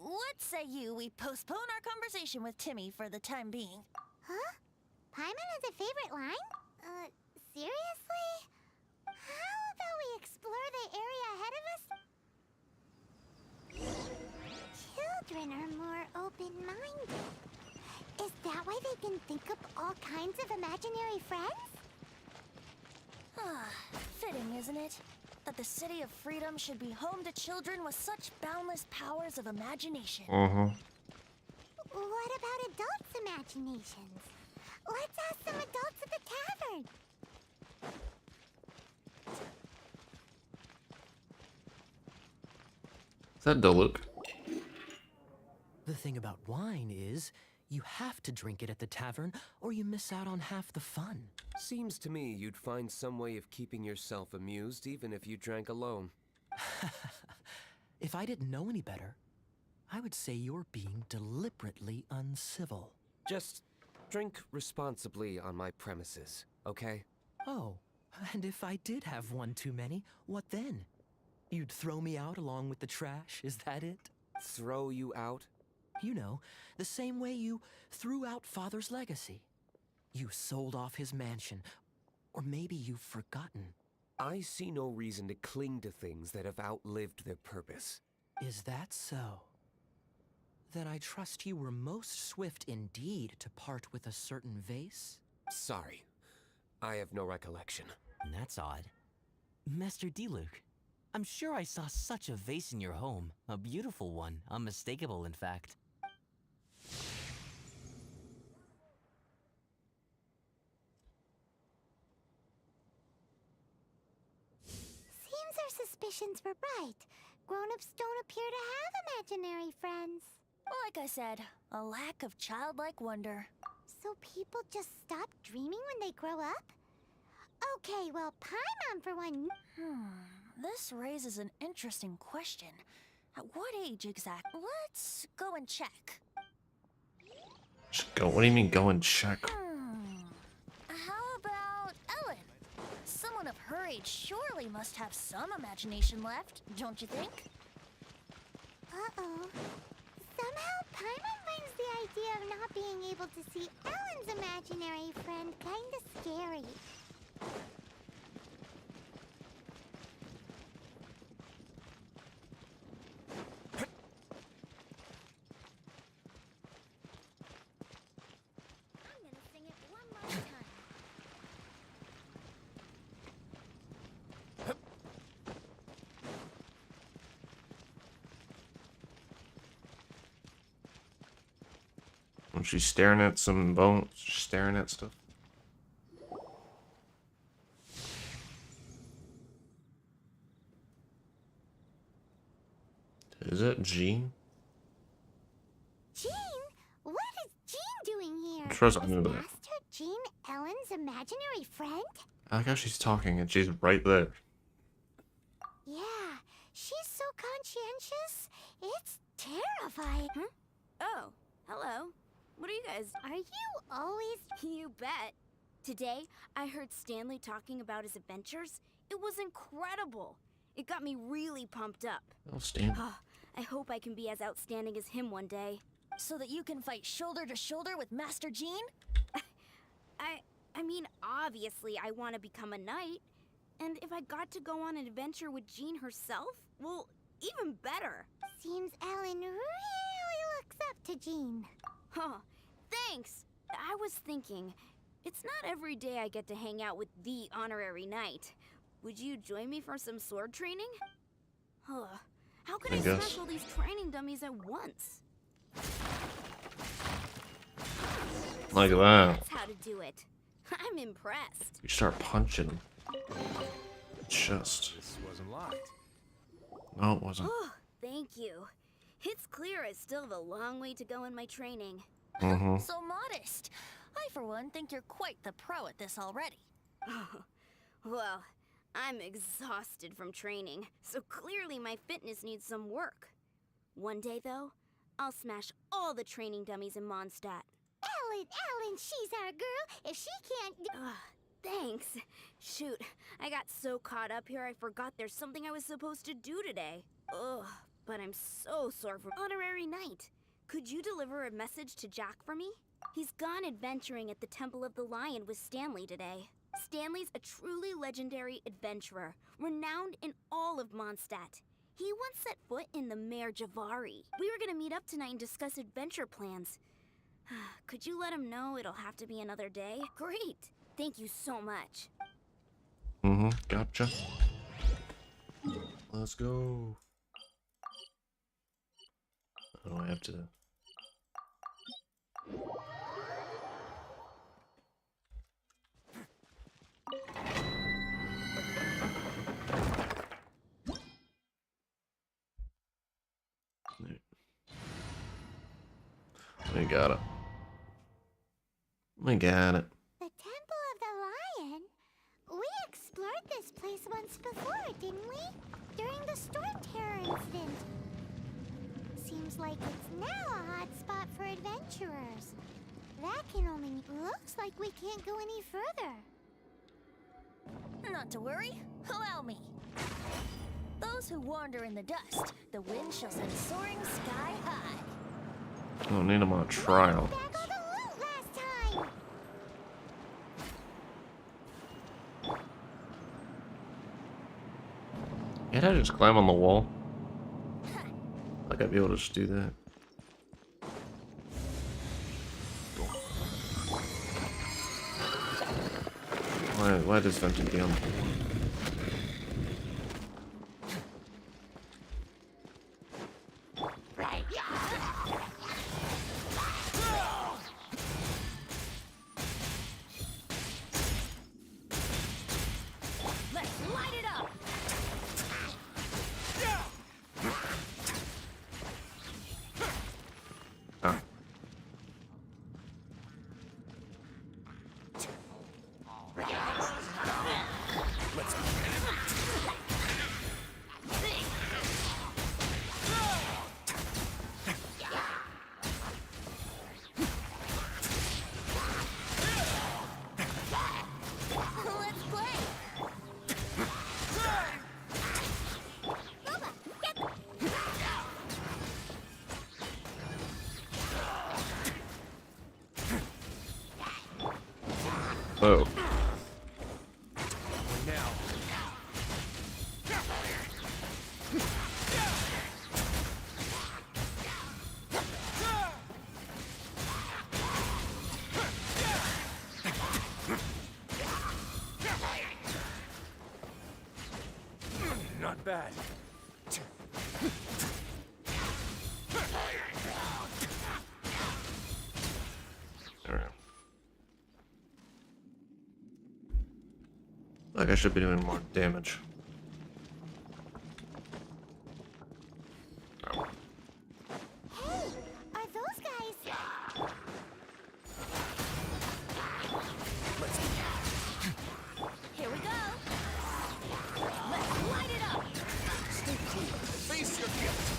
What say we postpone our conversation with Timmy for the time being? Huh? Paimon has a favorite line? Seriously? How about we explore the area ahead of us? Children are more open-minded. Is that why they can think up all kinds of imaginary friends? Fitting, isn't it? That the City of Freedom should be home to children with such boundless powers of imagination. Mm-hmm. What about adults' imaginations? Let's ask some adults at the tavern. Is that Duluth? The thing about wine is, you have to drink it at the tavern, or you miss out on half the fun. Seems to me you'd find some way of keeping yourself amused even if you drank alone. If I didn't know any better, I would say you're being deliberately uncivil. Just drink responsibly on my premises, okay? Oh, and if I did have one too many, what then? You'd throw me out along with the trash, is that it? Throw you out? You know, the same way you threw out Father's legacy. You sold off his mansion, or maybe you've forgotten. I see no reason to cling to things that have outlived their purpose. Is that so? Then I trust you were most swift indeed to part with a certain vase? Sorry, I have no recollection. That's odd. Master Diluc, I'm sure I saw such a vase in your home. A beautiful one, unmistakable in fact. Seems our suspicions were right. Grown-ups don't appear to have imaginary friends. Like I said, a lack of childlike wonder. So people just stop dreaming when they grow up? Okay, well, Paimon for one. This raises an interesting question. At what age exactly? Let's go and check. Just go. What do you mean go and check? How about Ellen? Someone of her age surely must have some imagination left, don't you think? Uh-oh. Somehow, Paimon finds the idea of not being able to see Ellen's imaginary friend kinda scary. I'm gonna sing it one more time. When she's staring at some bones, staring at stuff. Is it Jean? Jean? What is Jean doing here? Trust I knew that. Master Jean Ellen's imaginary friend? I like how she's talking and she's right there. Yeah, she's so conscientious. It's terrifying. Oh, hello. What are you guys? Are you always... You bet. Today, I heard Stanley talking about his adventures. It was incredible. It got me really pumped up. Oh, Stan. I hope I can be as outstanding as him one day. So that you can fight shoulder to shoulder with Master Jean? I mean, obviously I want to become a knight. And if I got to go on an adventure with Jean herself, well, even better. Seems Ellen really looks up to Jean. Huh, thanks. I was thinking, it's not every day I get to hang out with the honorary knight. Would you join me for some sword training? How can I guess. smash all these training dummies at once? Like that. That's how to do it. I'm impressed. You start punching him. Just. This wasn't locked. No, it wasn't. Oh, thank you. It's clear I still have a long way to go in my training. So modest. I, for one, think you're quite the pro at this already. Well, I'm exhausted from training, so clearly my fitness needs some work. One day, though, I'll smash all the training dummies in Mondstadt. Ellen, she's our girl. If she can't Thanks. Shoot, I got so caught up here I forgot there's something I was supposed to do today. Ugh, but I'm so sore from honorary night. Could you deliver a message to Jack for me? He's gone adventuring at the Temple of the Lion with Stanley today. Stanley's a truly legendary adventurer, renowned in all of Mondstadt. He once set foot in the Mare Javari. We were gonna meet up tonight and discuss adventure plans. Could you let him know it'll have to be another day? Great! Thank you so much. Gotcha. Let's go. Oh, I have to... We got it. We got it. The Temple of the Lion? We explored this place once before, didn't we? During the Storm Terror incident. Seems like it's now a hot spot for adventurers. That can only mean... Looks like we can't go any further. Not to worry. Allow me. Those who wander in the dust, the wind shall send soaring sky high. I don't need him on trial. Back all the loot last time. Can't I just climb on the wall? Like I'd be able to just do that. Why does Venton be on the wall? Oh. Not bad. Like I should be doing more damage. Hey, are those guys... Here we go. Let's light it up. Face your gift.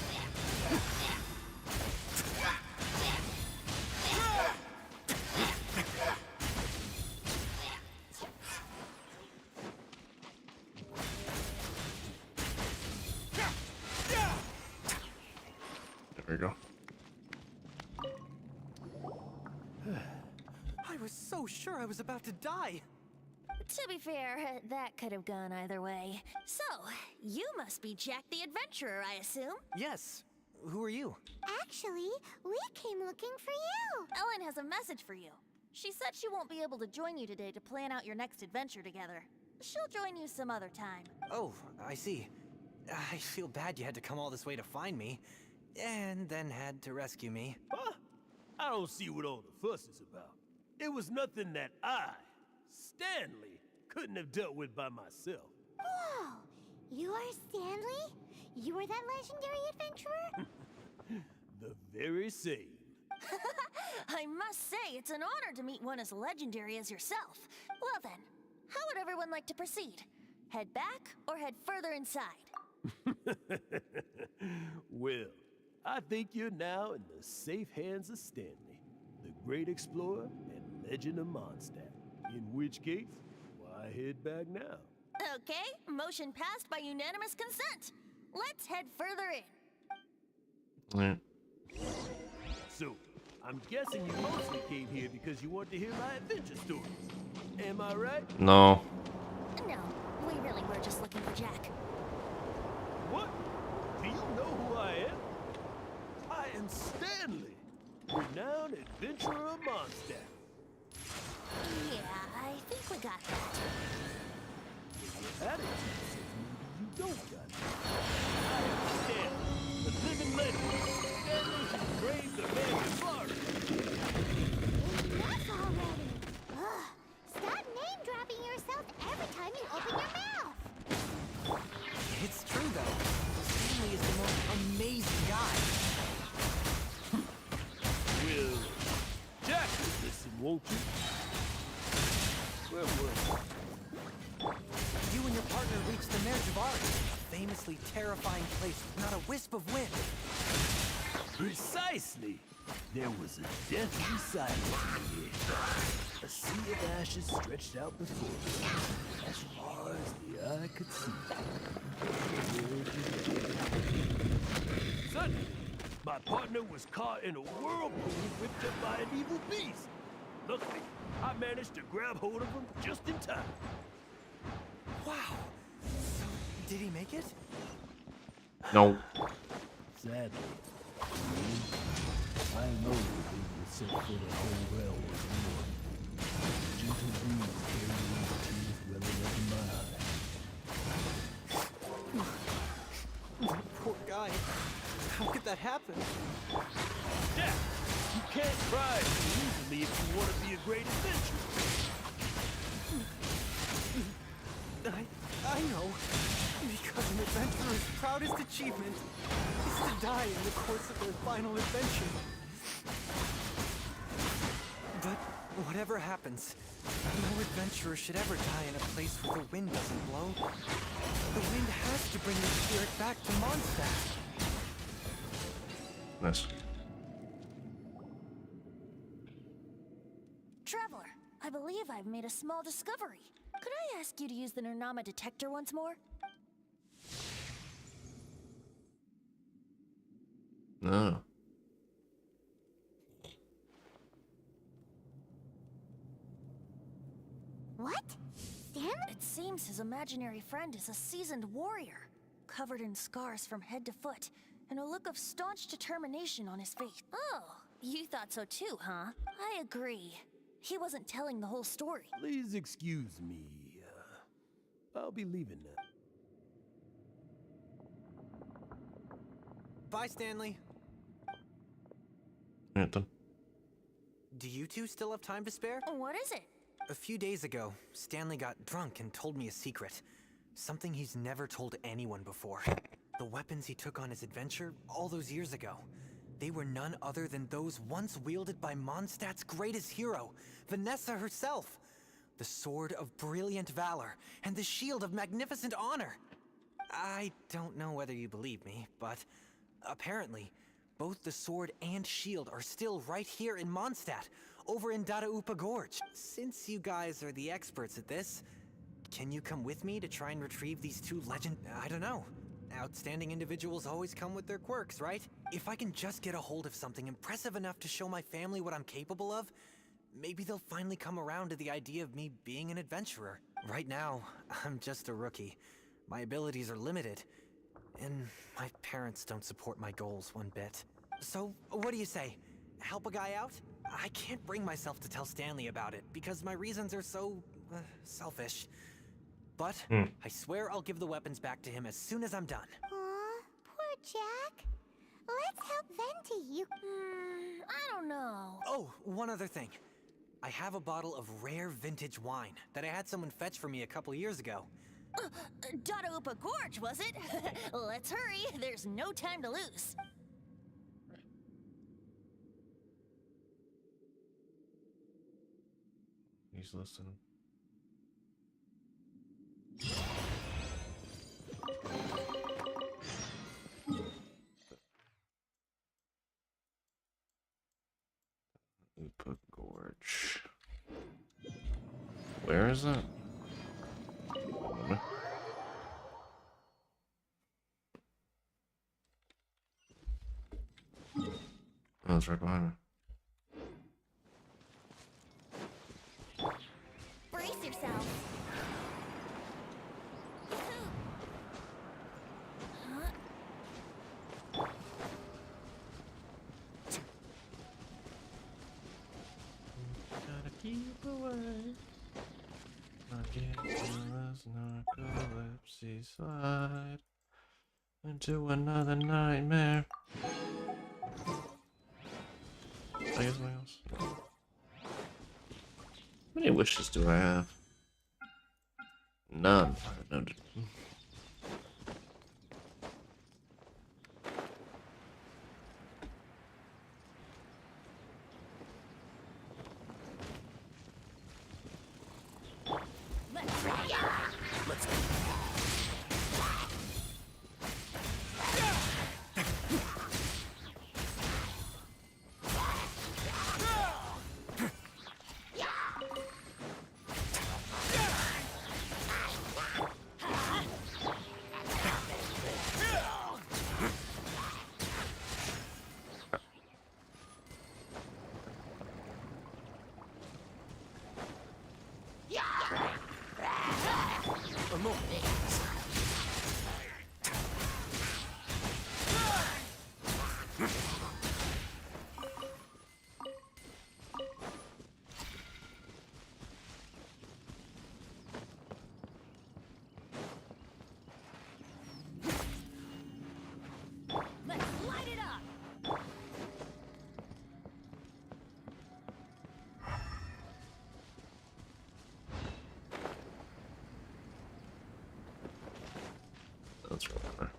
There we go. I was so sure I was about to die. To be fair, that could have gone either way. So, you must be Jack the Adventurer, I assume? Yes. Who are you? Actually, we came looking for you. Ellen has a message for you. She said she won't be able to join you today to plan out your next adventure together. She'll join you some other time. Oh, I see. I feel bad you had to come all this way to find me, and then had to rescue me. Huh? I don't see what all the fuss is about. It was nothing that I, Stanley, couldn't have dealt with by myself. Whoa! You are Stanley? You are that legendary adventurer? The very same. I must say, it's an honor to meet one as legendary as yourself. Well then, How would everyone like to proceed? Head back or head further inside? Well, I think you're now in the safe hands of Stanley, the great explorer and legend of Mondstadt. In which case, why head back now? Okay, motion passed by unanimous consent. Let's head further in. Yeah. So, I'm guessing you mostly came here because you want to hear my adventure stories. Am I right? No. No, we really were just looking for Jack. What? Do you know who I am? I am Stanley, renowned adventurer of Mondstadt. Yeah, I think we got that. Your attitude says maybe you don't got it. I am Stanley, the living legend. Stanley who braved the man forest. Enough already! Ugh, stop name-dropping yourself every time you open your mouth! It's true, though. Stanley is the most amazing guy. Well, Jack will listen, won't you? Where was You and your partner reached the Merge of Art, a famously terrifying place with not a wisp of wind. Precisely! There was a deathly silence in the air. A sea of ashes stretched out before us, as far as the eye could see. Suddenly, my partner was caught in a whirlpool whipped up by an evil beast. Luckily, I managed to grab hold of him just in time. Wow. So, did he make it? No. Sadly, I know that they will set foot a whole realm was ruined. Gentle breeze carried away the tears welling up in my eyes. Poor guy. How could that happen? Jack, you can't cry so easily if you want to be a great adventurer. I know. Because an adventurer's proudest achievement is to die in the course of their final adventure. But whatever happens, no adventurer should ever die in a place where the wind doesn't blow. The wind has to bring the spirit back to Mondstadt. Nice. Traveler, I believe I've made a small discovery. Could I ask you to use the Nernama detector once more? No. What? Stanley? It seems his imaginary friend is a seasoned warrior, covered in scars from head to foot, and a look of staunch determination on his face. Oh, you thought so too, huh? I agree. He wasn't telling the whole story. Please excuse me. I'll be leaving now. Bye, Stanley. Anthem. Do you two still have time to spare? What is it? A few days ago, Stanley got drunk and told me a secret. Something he's never told anyone before. The weapons he took on his adventure all those years ago. They were none other than those once wielded by Mondstadt's greatest hero, Vanessa herself. The sword of brilliant valor and the shield of magnificent honor. I don't know whether you believe me, but apparently, both the sword and shield are still right here in Mondstadt, over in Dadaupa Gorge. Since you guys are the experts at this, can you come with me to try and retrieve these two I don't know. Outstanding individuals always come with their quirks, right? If I can just get a hold of something impressive enough to show my family what I'm capable of, maybe they'll finally come around to the idea of me being an adventurer. Right now, I'm just a rookie. My abilities are limited, and my parents don't support my goals one bit. So, what do you say? Help a guy out? I can't bring myself to tell Stanley about it, because my reasons are so, selfish. But, I swear I'll give the weapons back to him as soon as I'm done. Aw, poor Jack. Let's help Venti. You... I don't know. Oh, one other thing. I have a bottle of rare vintage wine that I had someone fetch for me a couple years ago. Dadaupa Gorge, was it? Let's hurry. There's no time to lose. He's listening. Upa Gorge. Where is that? Oh, it's right behind me. Brace yourself. Gotta keep away. Not get this narcolepsy slide into another nightmare. I guess something else. How many wishes do I have? None. No. That's right there.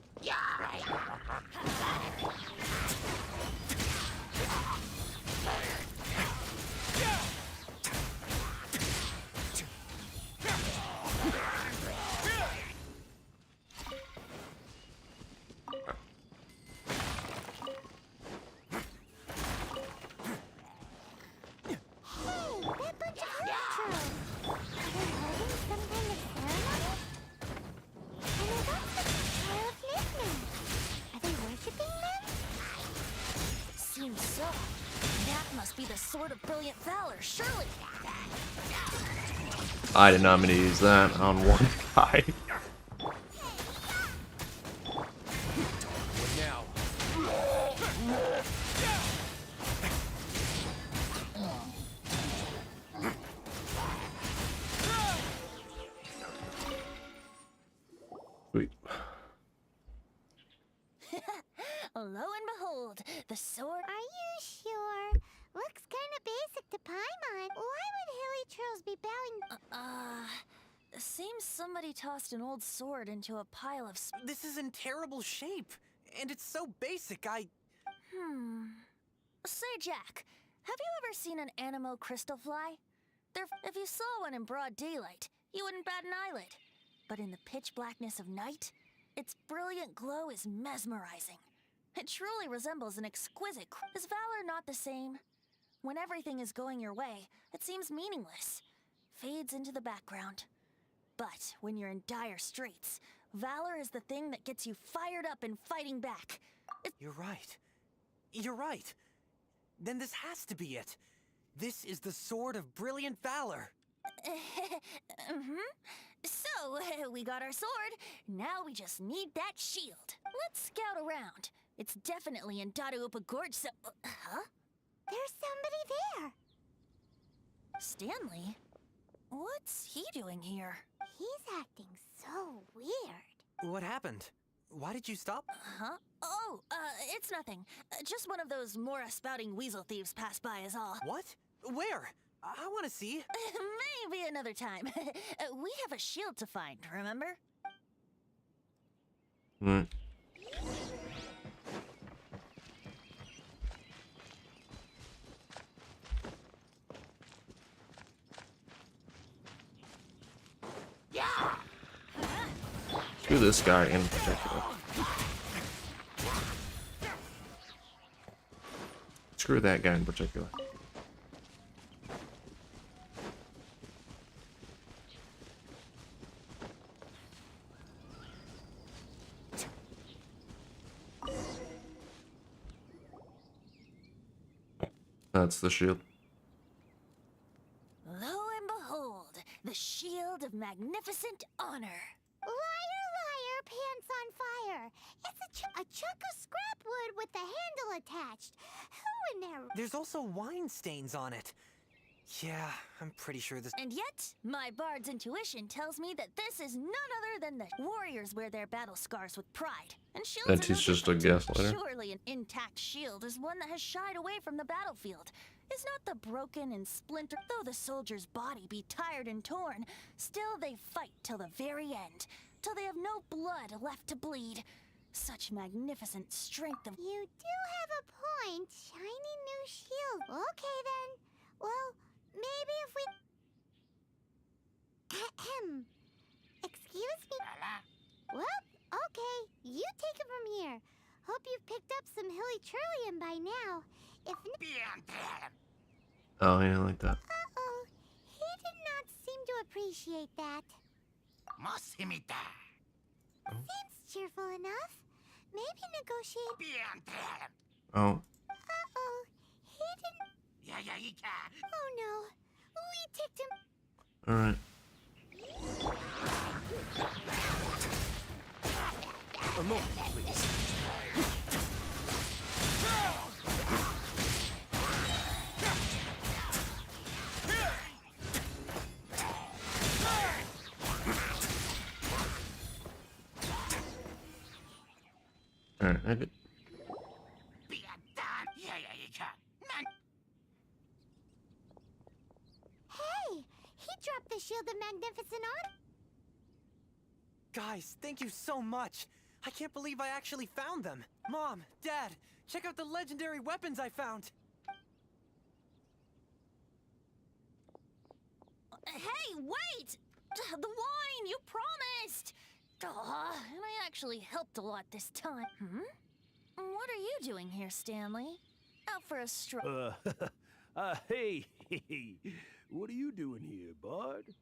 Seems so. That must be the Sword of Brilliant Valor, surely. I did not mean to use that on one guy. Now. Sweet. Lo and behold, the sword. Are you sure? Looks kind of basic to Paimon. Why would Hilly Trolls be bowing? Seems somebody tossed an old sword into a pile of. This is in terrible shape, and it's so basic. Say, Jack, have you ever seen an anemo crystal fly? If you saw one in broad daylight, you wouldn't bat an eyelid. But in the pitch blackness of night, its brilliant glow is mesmerizing. It truly resembles an exquisite. Is valor not the same? When everything is going your way, it seems meaningless, fades into the background. But when you're in dire straits, valor is the thing that gets you fired up and fighting back. You're right. You're right. Then this has to be it. This is the Sword of Brilliant Valor. So, we got our sword. Now we just need that shield. Let's scout around. It's definitely in Upa Gorge, so... huh? There's somebody there. Stanley? What's he doing here? He's acting so weird. What happened? Why did you stop? Huh? Oh, it's nothing. Just one of those Mora spouting weasel thieves passed by is all. What? Where? I want to see. Maybe another time. We have a shield to find, remember? Hmm. Screw this guy in particular. Screw that guy in particular. That's the shield. Lo and behold, the shield of magnificent honor. Liar, liar, pants on fire. It's a chunk of scrap wood with the handle attached. Who in there? There's also wine stains on it. Yeah, I'm pretty sure this. And yet, my bard's intuition tells me that this is none other than the warriors wear their battle scars with pride. And shields And are no he's just a different. gaslighter. Surely an intact shield is one that has shied away from the battlefield. Is not the broken and splintered. Though the soldier's body be tired and torn, still they fight till the very end, till they have no blood left to bleed. Such magnificent strength of. You do have a point. Shiny new shield. Okay then. Well, maybe if we. Ahem. Excuse me. Well, okay. You take it from here. Hope you've picked up some hilly Trillium by now. If Oh yeah, like that. Uh-oh. He did not seem to appreciate that. Seems cheerful enough. Maybe negotiate. Oh. Uh-oh. He didn't. Oh no. We ticked him. All right. A moment, please. All right, I did. Hey, he dropped the shield of magnificent honor. Guys, thank you so much. I can't believe I actually found them. Mom, Dad, check out the legendary weapons I found. Hey, wait! The wine, you promised! And I actually helped a lot this time. What are you doing here, Stanley? Out for a stroll. Hey, what are you doing here, Bard?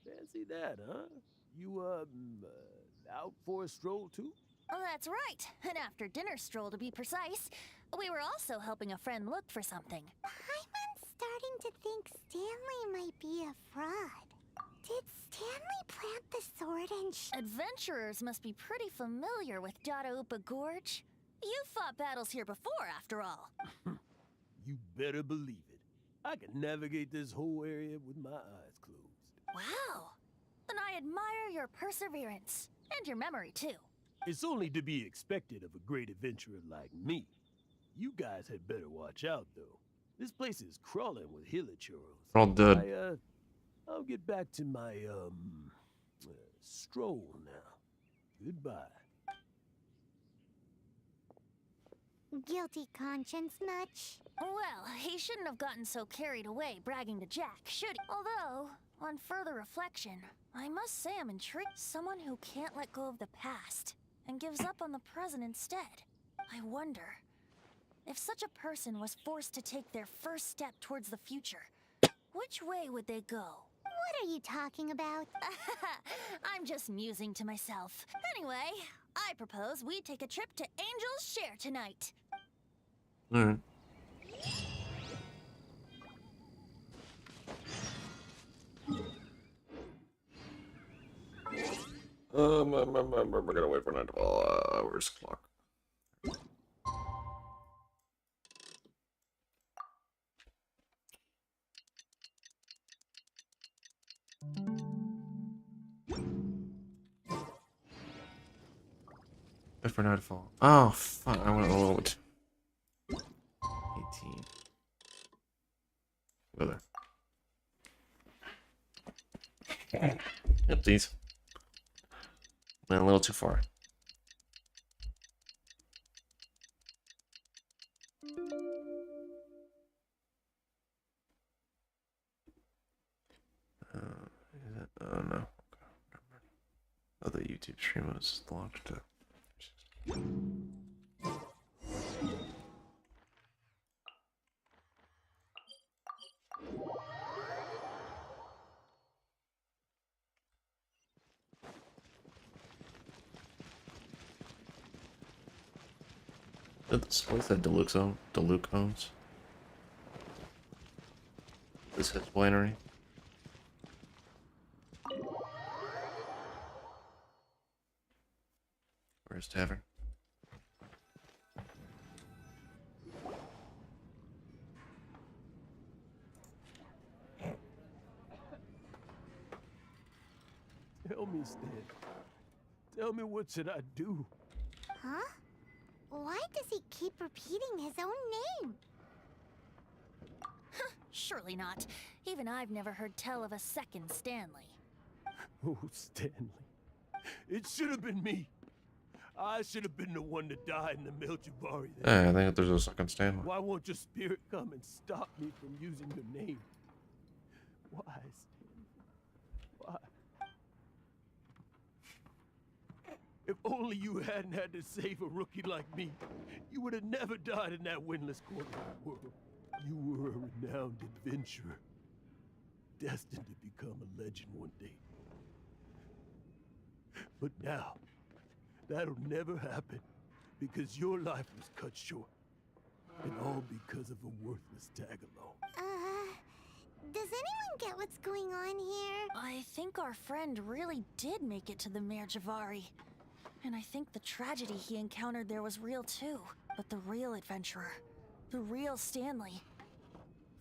Fancy that, huh? You, out for a stroll too? Oh, that's right. An after-dinner stroll, to be precise. We were also helping a friend look for something. I'm starting to think Stanley might be a fraud. Did Stanley plant the sword and Adventurers must be pretty familiar with Dadaupa Gorge. You fought battles here before, after all. You better believe it. I can navigate this whole area with my eyes closed. Wow. Then I admire your perseverance. And your memory, too. It's only to be expected of a great adventurer like me. You guys had better watch out, though. This place is crawling with hilichurls. All dead. I'll get back to my, stroll now. Goodbye. guilty conscience much? Well, he shouldn't have gotten so carried away bragging to Jack, should he? Although, on further reflection, I must say I'm intrigued. Someone who can't let go of the past and gives up on the present instead. I wonder, if such a person was forced to take their first step towards the future, which way would they go? What are you talking about? I'm just musing to myself. Anyway, I propose we take a trip to Angel's Share tonight. Alright. We're gonna wait for 9 to fall. Where's the clock? Wait for nightfall. Oh, fuck. I went a little bit. 18. Go there. Yep, please. Went a little too far. Is it? Oh no. Oh, the YouTube stream was launched. Is this place that Deluxe owns? This is winery. Where's tavern? Tell me, Stan. Tell me, what should I do? Huh? Why does he keep repeating his own name? Surely not. Even I've never heard tell of a second Stanley. Oh, Stanley. It should have been me. I should have been the one to die in the Melchivari. I think there's a second Stanley. Why won't your spirit come and stop me from using your name? Why, Stanley? Why? If only you hadn't had to save a rookie like me, you would have never died in that windless corner of the world. You were a renowned adventurer, destined to become a legend one day. But now, that'll never happen, because your life was cut short. And all because of a worthless tag-along. Does anyone get what's going on here? I think our friend really did make it to the Mare Javari. And I think the tragedy he encountered there was real too. But the real adventurer, the real Stanley,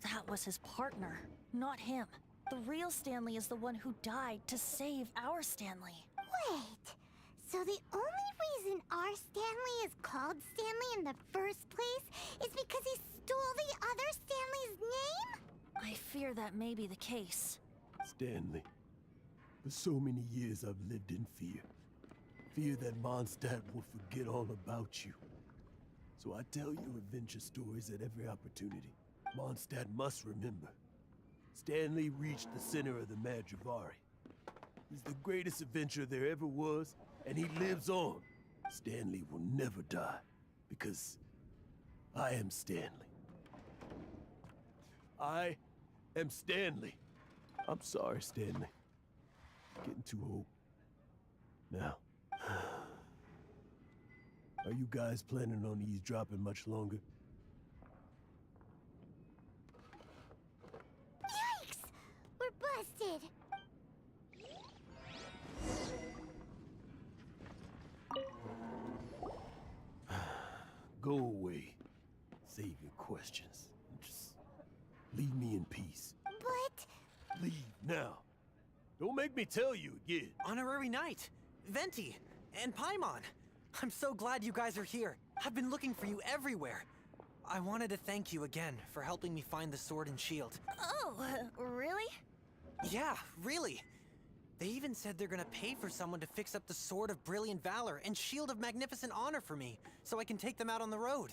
that was his partner, not him. The real Stanley is the one who died to save our Stanley. Wait, so the only reason our Stanley is called Stanley in the first place is because he stole the other Stanley's name? I fear that may be the case. Stanley, for so many years I've lived in fear. Fear that Mondstadt will forget all about you. So I tell you adventure stories at every opportunity. Mondstadt must remember. Stanley reached the center of the Mare Javari. He's the greatest adventurer there ever was, and he lives on. Stanley will never die, because I am Stanley. I am Stanley. I'm sorry, Stanley. Getting too old. Now, are you guys planning on eavesdropping much longer? Yikes! We're busted! Go away. Save your questions. Just leave me in peace. But... Leave now. Don't make me tell you again. Honorary Knight, Venti, and Paimon. I'm so glad you guys are here. I've been looking for you everywhere. I wanted to thank you again for helping me find the sword and shield. Oh, really? Yeah, really. They even said they're gonna pay for someone to fix up the Sword of Brilliant Valor and Shield of Magnificent Honor for me, so I can take them out on the road.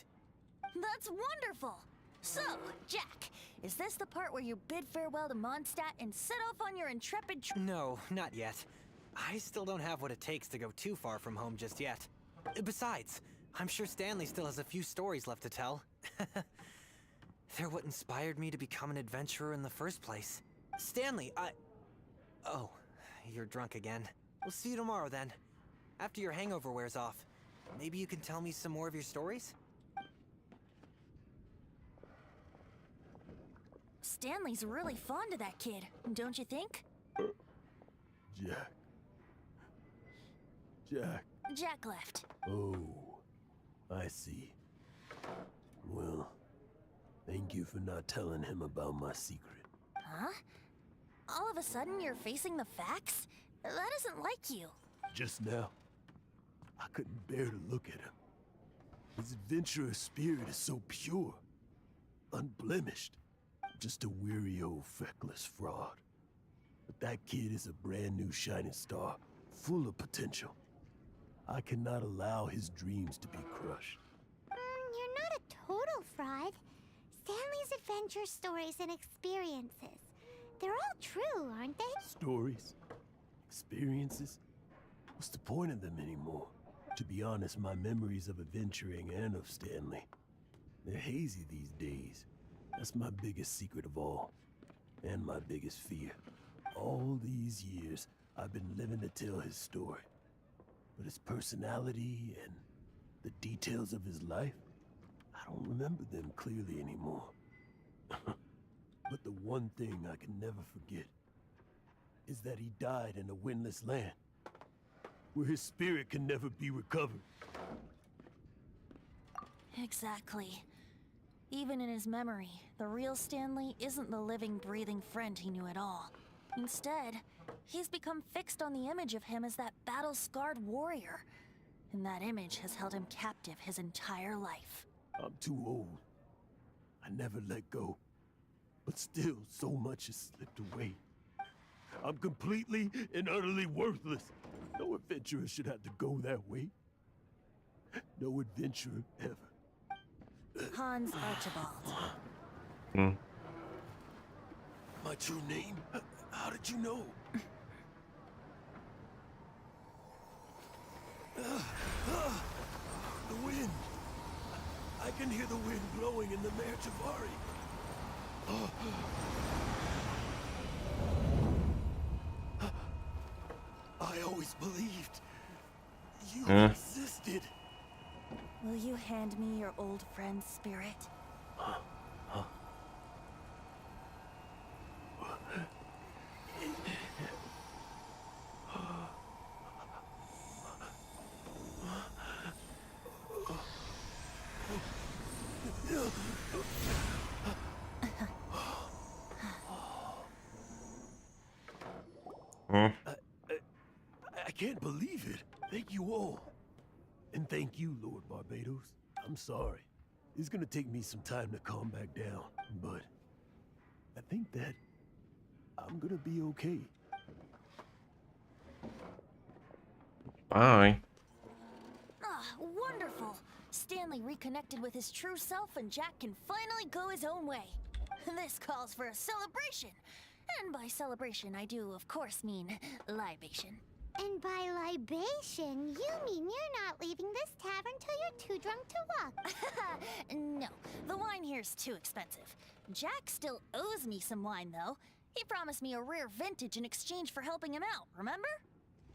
That's wonderful! So, Jack, is this the part where you bid farewell to Mondstadt and set off on your intrepid No, not yet. I still don't have what it takes to go too far from home just yet. Besides, I'm sure Stanley still has a few stories left to tell. They're what inspired me to become an adventurer in the first place. Stanley, Oh, you're drunk again. We'll see you tomorrow then. After your hangover wears off. Maybe you can tell me some more of your stories? Stanley's really fond of that kid, don't you think? Jack. Jack. Jack left. Oh, I see. Well, thank you for not telling him about my secret. Huh? All of a sudden you're facing the facts? That isn't like you. Just now, I couldn't bear to look at him. His adventurous spirit is so pure, unblemished. Just a weary old feckless fraud. But that kid is a brand new shining star, full of potential. I cannot allow his dreams to be crushed. You're not a total fraud. Stanley's adventure stories and experiences. They're all true, aren't they? Stories? Experiences? What's the point of them anymore? To be honest, my memories of adventuring and of Stanley, they're hazy these days. That's my biggest secret of all. And my biggest fear. All these years, I've been living to tell his story. But his personality and the details of his life, I don't remember them clearly anymore. But the one one thing I can never forget is that he died in a windless land, where his spirit can never be recovered. Exactly. Even in his memory, the real Stanley isn't the living, breathing friend he knew at all. Instead, he's become fixed on the image of him as that battle-scarred warrior. And that image has held him captive his entire life. I'm too old. I never let go. But still, so much has slipped away. I'm completely and utterly worthless. No adventurer should have to go that way. No adventurer ever. Hans Archibald. Hmm. My true name? How did you know? The wind. I can hear the wind blowing in the Mare Javari. I always believed you existed. Will you hand me your old friend's spirit? I can't believe it. Thank you all. And thank you, Lord Barbados. I'm sorry. It's gonna take me some time to calm back down, but I think that I'm gonna be okay. Bye. Ah, wonderful! Stanley reconnected with his true self and Jack can finally go his own way. This calls for a celebration. And by celebration, I do, of course, mean libation. And by libation, you mean you're not leaving this tavern till you're too drunk to walk. No, the wine here's too expensive. Jack still owes me some wine, though. He promised me a rare vintage in exchange for helping him out, remember?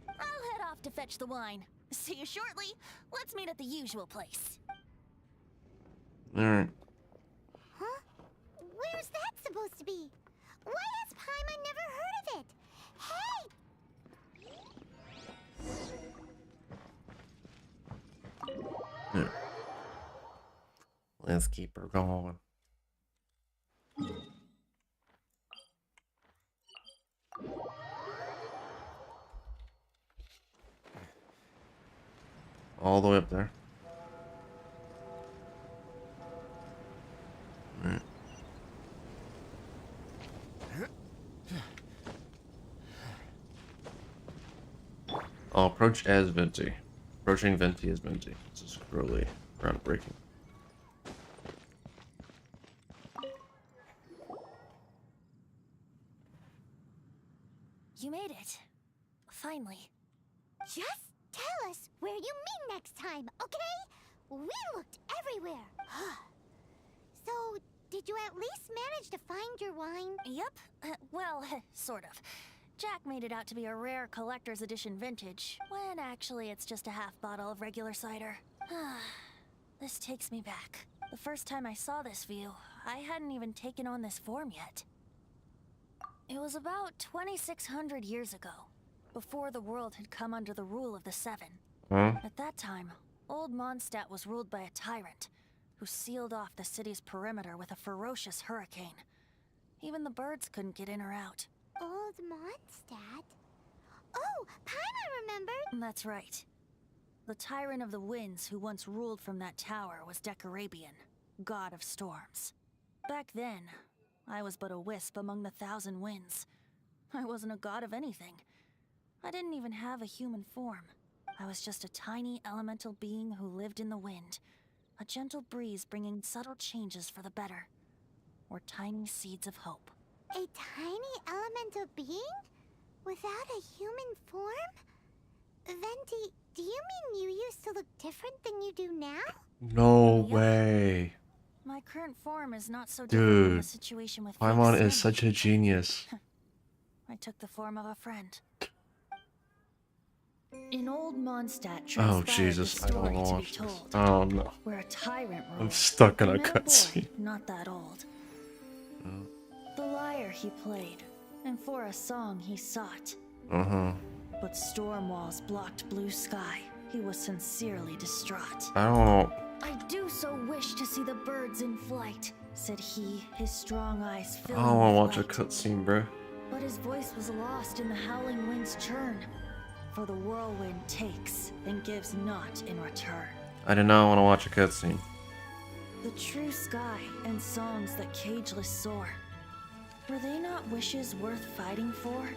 I'll head off to fetch the wine. See you shortly. Let's meet at the usual place. Alright. Huh? Where's that supposed to be? Why has Paimon never heard of it? Hey! Let's keep her going. All the way up there. Right. I'll approach as Venti. Approaching Venti as Venti. This is really groundbreaking. You made it. Finally. Just tell us where you meet next time, okay? We looked everywhere. So, did you at least manage to find your wine? Yep. Well, sort of. Jack made it out to be a rare collector's edition vintage, when actually it's just a half bottle of regular cider. This takes me back. The first time I saw this view, I hadn't even taken on this form yet. It was about 2,600 years ago, before the world had come under the rule of the Seven. At that time, old Mondstadt was ruled by a tyrant, who sealed off the city's perimeter with a ferocious hurricane. Even the birds couldn't get in or out. Old Mondstadt? Oh, Paimon remembered! That's right. The Tyrant of the Winds who once ruled from that tower was Decarabian, god of storms. Back then, I was but a wisp among the 1,000 winds. I wasn't a god of anything. I didn't even have a human form. I was just a tiny elemental being who lived in the wind, a gentle breeze bringing subtle changes for the better, or tiny seeds of hope. A tiny elemental being? Without a human form? Venti, do you mean you used to look different than you do now? No way. My current form is not so different from the Dude, situation with Paimon Fake is Stanley. such a genius. I took the form of a friend. In old Mondstadt Oh transpired Jesus, the I don't story want to to be watch this. told, Oh no. where a tyrant ruled. I'm stuck in a and met boy cutscene. not that old. The liar lyre he played, and for a song he sought. But storm walls blocked blue sky. He was sincerely distraught. I don't know. I do so wish to see the birds in flight, said he, his strong eyes I filling don't want to watch a with light. cutscene, bro. But his voice was lost in the howling wind's churn. For the whirlwind takes and gives not in return. I did not want to watch a cutscene. The true sky and songs that cageless soar, were they not wishes worth fighting for?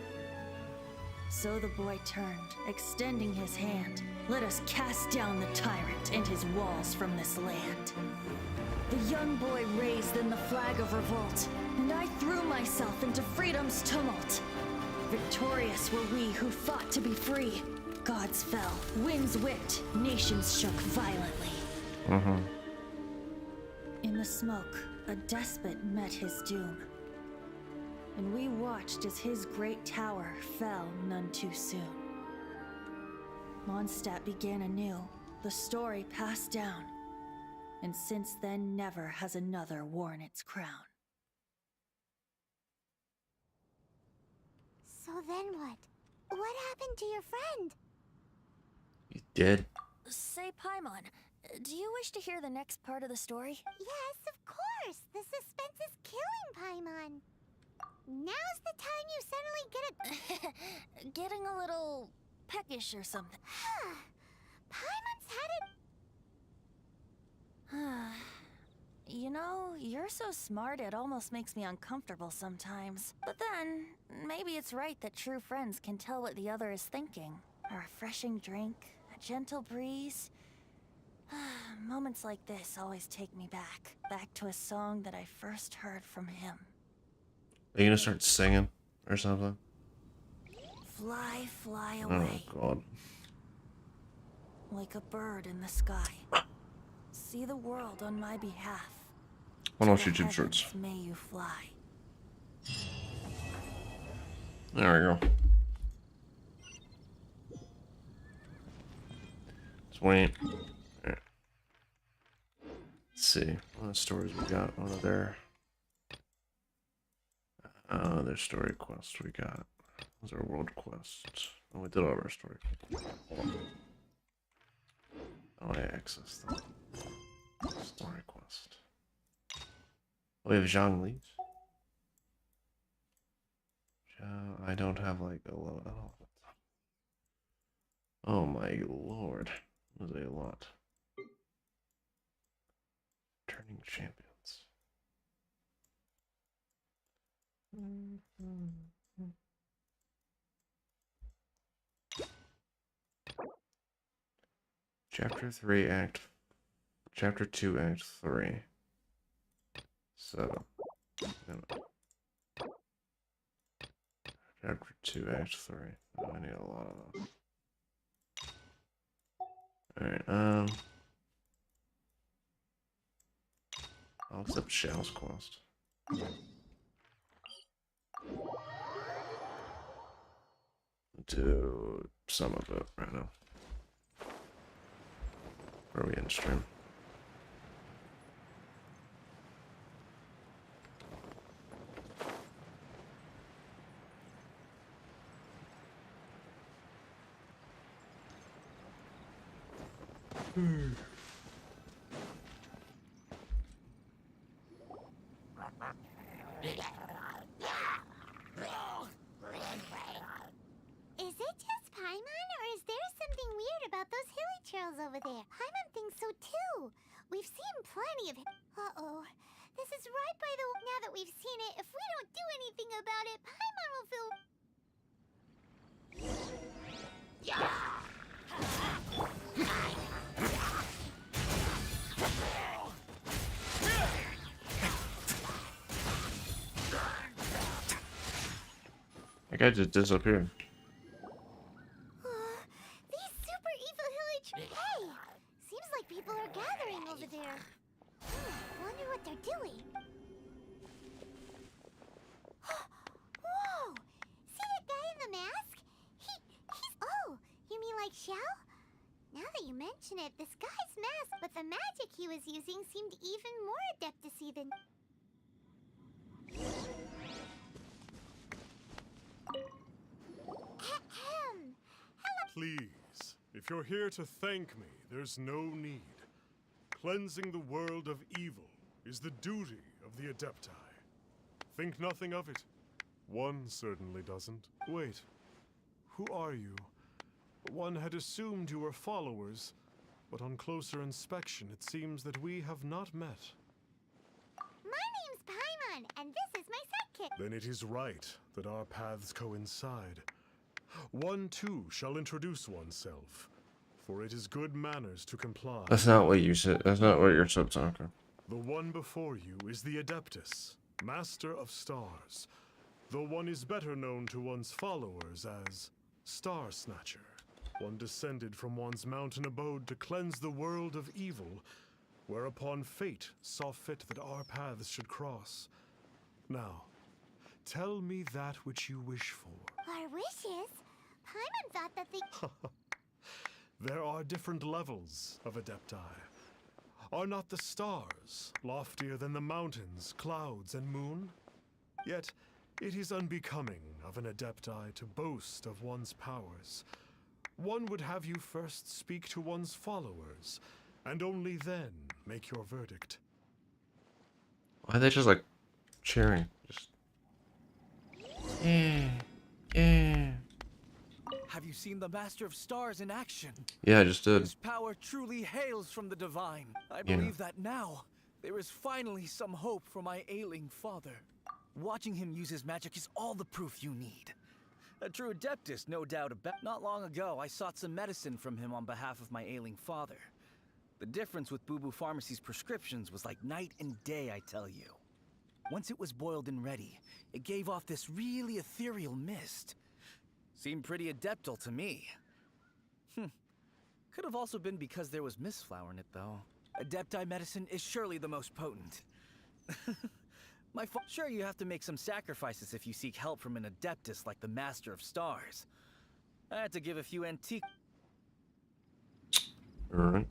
So the boy turned, extending his hand. Let us cast down the tyrant and his walls from this land. The young boy raised then the flag of revolt, and I threw myself into freedom's tumult. Victorious were we who fought to be free. Gods fell, winds whipped, nations shook violently. In the smoke, a despot met his doom. And we watched as his great tower fell none too soon. Mondstadt began anew, the story passed down, and since then never has another worn its crown. So then what? What happened to your friend? He's dead. Say, Paimon, do you wish to hear the next part of the story? Yes, of course. The suspense is killing, Paimon. Now's the time you suddenly get Getting a little peckish or something. Paimon's had it. You know, you're so smart it almost makes me uncomfortable sometimes. But then, maybe it's right that true friends can tell what the other is thinking. A refreshing drink, a gentle breeze. Moments like this always take me back to a song that I first heard from him. Are you gonna start singing or something? Fly, fly away. Oh god. Like a bird in the sky. See the world on my behalf. One of To the YouTube shorts. heavens may you fly. There we go. Sweet. Alright. Let's see. What stories we got over there? There's story quests we got. Those are world quests. Oh, we did all of our story. Oh, I access them. Story quest. We have Zhongli's. I don't have like a lot. Oh my lord. That was a lot. Turning champions. Chapter 3, Chapter 2, Act 3. 7. Chapter 2, Act 3. Oh, I need a lot of those. Alright, I'll accept Shell's quest. Do some of it right now. Where are we in stream? Is it just Paimon, or is there something weird about those hilly trails over there? Paimon thinks so too. We've seen plenty of. Uh-oh. This is right by the. Now that we've seen it, if we don't do anything about it, Paimon will feel. That guy just disappeared. These super evil hilly. Hey! Seems like people are gathering over there. Wonder what they're doing. Whoa! See that guy in the mask? He's. Oh, you mean like Xiao? Now that you mention it, this guy's mask, but the magic he was using seemed even more adeptacy than. Please, if you're here to thank me, there's no need. Cleansing the world of evil is the duty of the Adepti. Think nothing of it. One certainly doesn't. Wait, who are you? One had assumed you were followers, but on closer inspection, it seems that we have not met. My name's Paimon, and this is my sidekick. Then it is right that our paths coincide. One too shall introduce oneself, for it is good manners to comply. That's not what you said. That's not what you're so talking. The one before you is the Adeptus, Master of Stars, though one is better known to one's followers as Star Snatcher. One descended from one's mountain abode to cleanse the world of evil, whereupon fate saw fit that our paths should cross. Now, tell me that which you wish for. Our wishes? Paimon thought that the... There are different levels of Adepti. Are not the stars loftier than the mountains, clouds, and moon? Yet, it is unbecoming of an Adepti to boast of one's powers. One would have you first speak to one's followers, and only then make your verdict. Why are they just like cheering? Just yeah. Have you seen the Master of Stars in action? Yeah, I just did. His power truly hails from the divine. I Yeah. believe that now there is finally some hope for my ailing father. Watching him use his magic is all the proof you need. A true Adeptus, no doubt about. Not long ago, I sought some medicine from him on behalf of my ailing father. The difference with Boo Boo Pharmacy's prescriptions was like night and day, I tell you. Once it was boiled and ready, it gave off this really ethereal mist. Seemed pretty adeptal to me. Could have also been because there was mistflower in it, though. Adepti medicine is surely the most potent. Sure, you have to make some sacrifices if you seek help from an Adeptus like the Master of Stars. I had to give a few antique... Alright.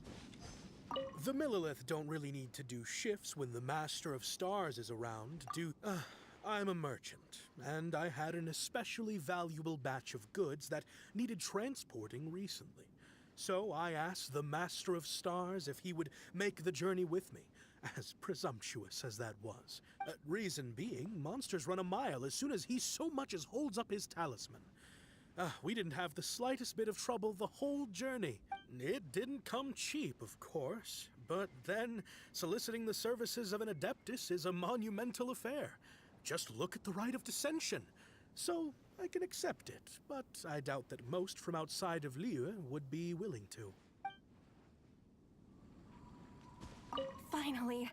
The Millilith don't really need to do shifts when the Master of Stars is around, do... I'm a merchant, and I had an especially valuable batch of goods that needed transporting recently. So I asked the Master of Stars if he would make the journey with me, as presumptuous as that was. Reason being, monsters run a mile as soon as he so much as holds up his talisman. We didn't have the slightest bit of trouble the whole journey. It didn't come cheap, of course, but then soliciting the services of an Adeptus is a monumental affair. Just look at the rite of dissension. So I can accept it, but I doubt that most from outside of Liyue would be willing to. Finally,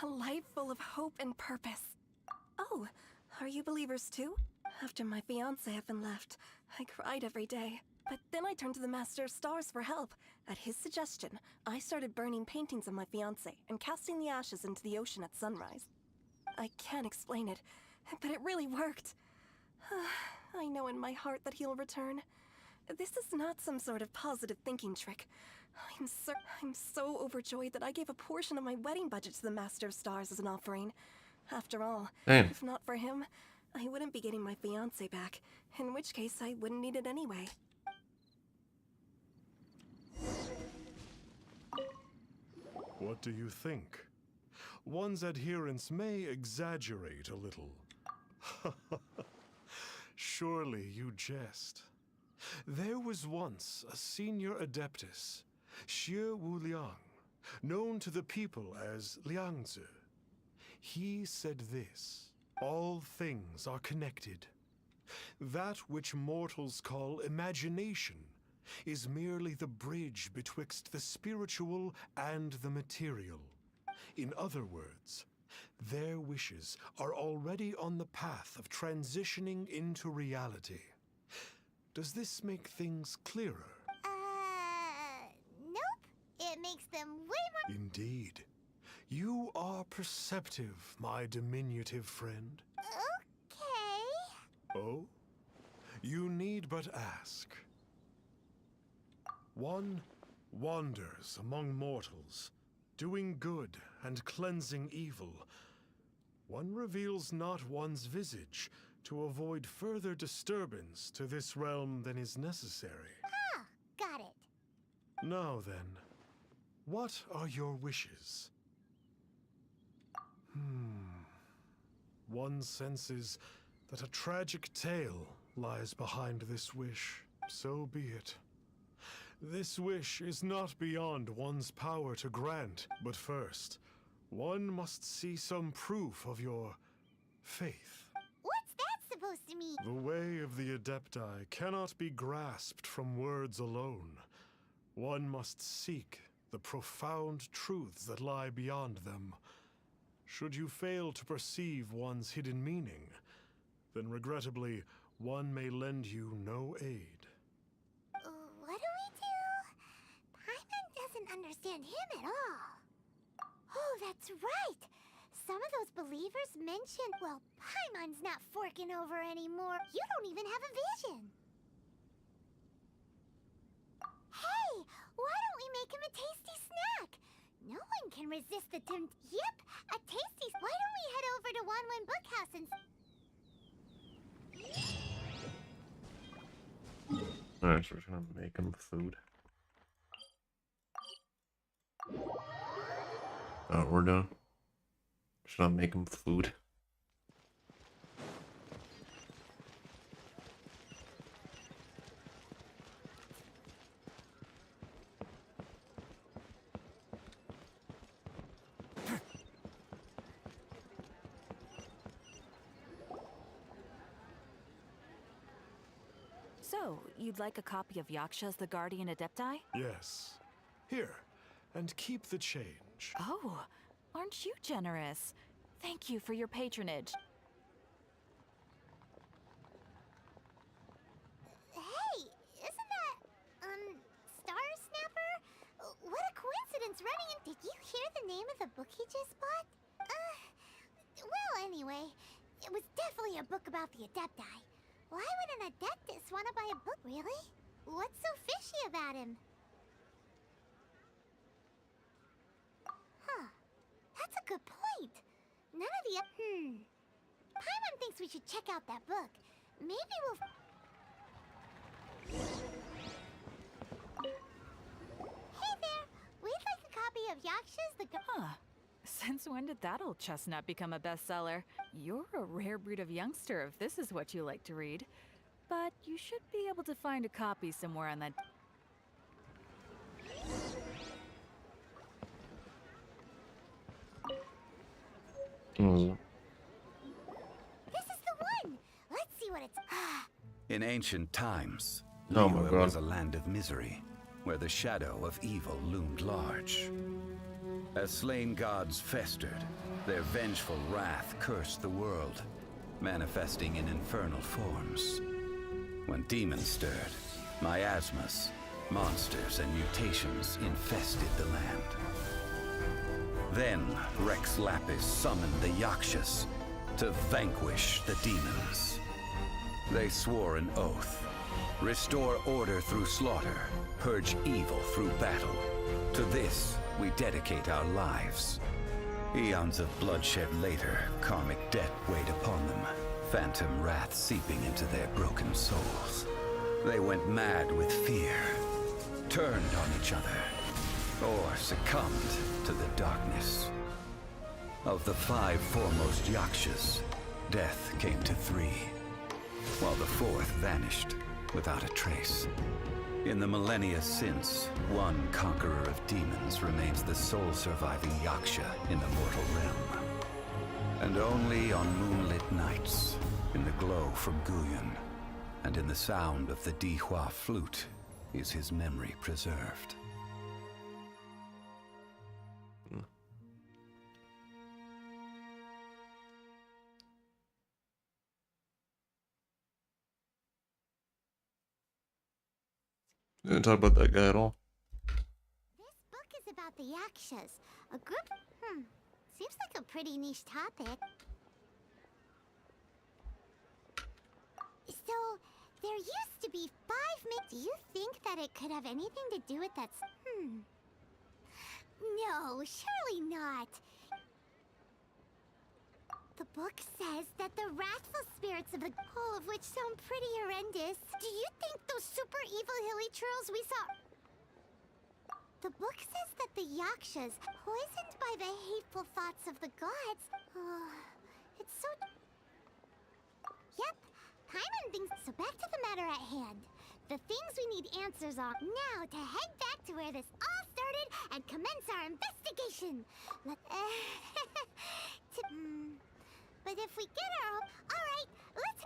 a life full of hope and purpose. Oh, are you believers too? After my fiancé had been left, I cried every day. But then I turned to the Master of Stars for help. At his suggestion, I started burning paintings of my fiancé and casting the ashes into the ocean at sunrise. I can't explain it, but it really worked. I know in my heart that he'll return. This is not some sort of positive thinking trick. I'm so overjoyed that I gave a portion of my wedding budget to the Master of Stars as an offering. After all, Damn. if not for him, I wouldn't be getting my fiancé back, in which case I wouldn't need it anyway. What do you think? One's adherents may exaggerate a little. Surely you jest. There was once a senior Adeptus, Xie Wuliang, known to the people as Liangzi. He said this: all things are connected. That which mortals call imagination is merely the bridge betwixt the spiritual and the material. In other words, their wishes are already on the path of transitioning into reality. Does this make things clearer? Nope. It makes them way more... Indeed. You are perceptive, my diminutive friend. Okay. Oh? You need but ask. One wanders among mortals, doing good and cleansing evil. One reveals not one's visage to avoid further disturbance to this realm than is necessary. got it. Now then, what are your wishes? One senses that a tragic tale lies behind this wish. So be it. This wish is not beyond one's power to grant, but first, one must see some proof of your faith. What's that supposed to mean? The way of the Adepti cannot be grasped from words alone. One must seek the profound truths that lie beyond them. Should you fail to perceive one's hidden meaning, then regrettably, one may lend you no aid. What do we do? Paimon doesn't understand him at all. Oh, that's right. Some of those believers mentioned, well, Paimon's not forking over anymore. You don't even have a vision. Hey, why don't we make him a tasty snack? No one can resist the Yep, a tasty. Why don't we head over to Wanwen Bookhouse and... Alright, so we're gonna make him food. Oh, we're done. Should I make him food? So, you'd like a copy of Yaksha's The Guardian Adepti? Yes. Here, and keep the change. Oh, aren't you generous? Thank you for your patronage. Hey, isn't that, Star Snapper? What a coincidence running in... Did you hear the name of the book he just bought? Well, anyway, it was definitely a book about the Adepti. Why would an Adeptus want to buy a book, really? What's so fishy about him? Huh. That's a good point. None of the... Paimon thinks we should check out that book. Maybe we'll... Hey there! We'd like a copy of Yaksha's The... Huh. Since when did that old chestnut become a bestseller? You're a rare breed of youngster if this is what you like to read. But you should be able to find a copy somewhere on that... This is the one! Let's see what it's... In ancient times, Oh my Liyue God. was a land of misery, where the shadow of evil loomed large. As slain gods festered, their vengeful wrath cursed the world, manifesting in infernal forms. When demons stirred, miasmas, monsters, and mutations infested the land. Then Rex Lapis summoned the Yakshas to vanquish the demons. They swore an oath: restore order through slaughter, purge evil through battle. To this, we dedicate our lives. Eons of bloodshed later, karmic debt weighed upon them, phantom wrath seeping into their broken souls. They went mad with fear, turned on each other, or succumbed to the darkness. Of the 5 foremost Yakshas, death came to 3, while the 4th vanished without a trace. In the millennia since, one conqueror of demons remains the sole surviving Yaksha in the mortal realm. And only on moonlit nights, in the glow from Guyon, and in the sound of the Dihua flute, is his memory preserved. Didn't talk about that guy at all. This book is about the Yakshas. A group... Seems like a pretty niche topic. So, there used to be 5 men... Do you think that it could have anything to do with that... No, surely not. The book says that the wrathful spirits thoughts of the all of which sound pretty horrendous. Do you think those super evil hilly churls we saw? The book says that the Yakshas, poisoned by the hateful thoughts of the gods. It's so. Yep, Paimon thinks so. Back to the matter at hand. The things we need answers on now to head back to where this all started and commence our investigation. But if we get our own, all right, let's.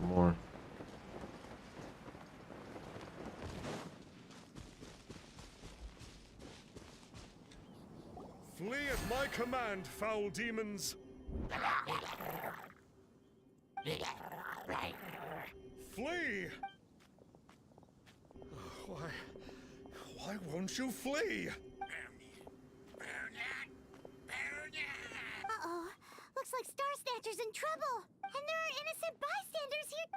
More. Flee at my command, foul demons! Flee! Why won't you flee? Uh-oh. Looks like Star Snatcher's in trouble. And there are innocent bystanders here.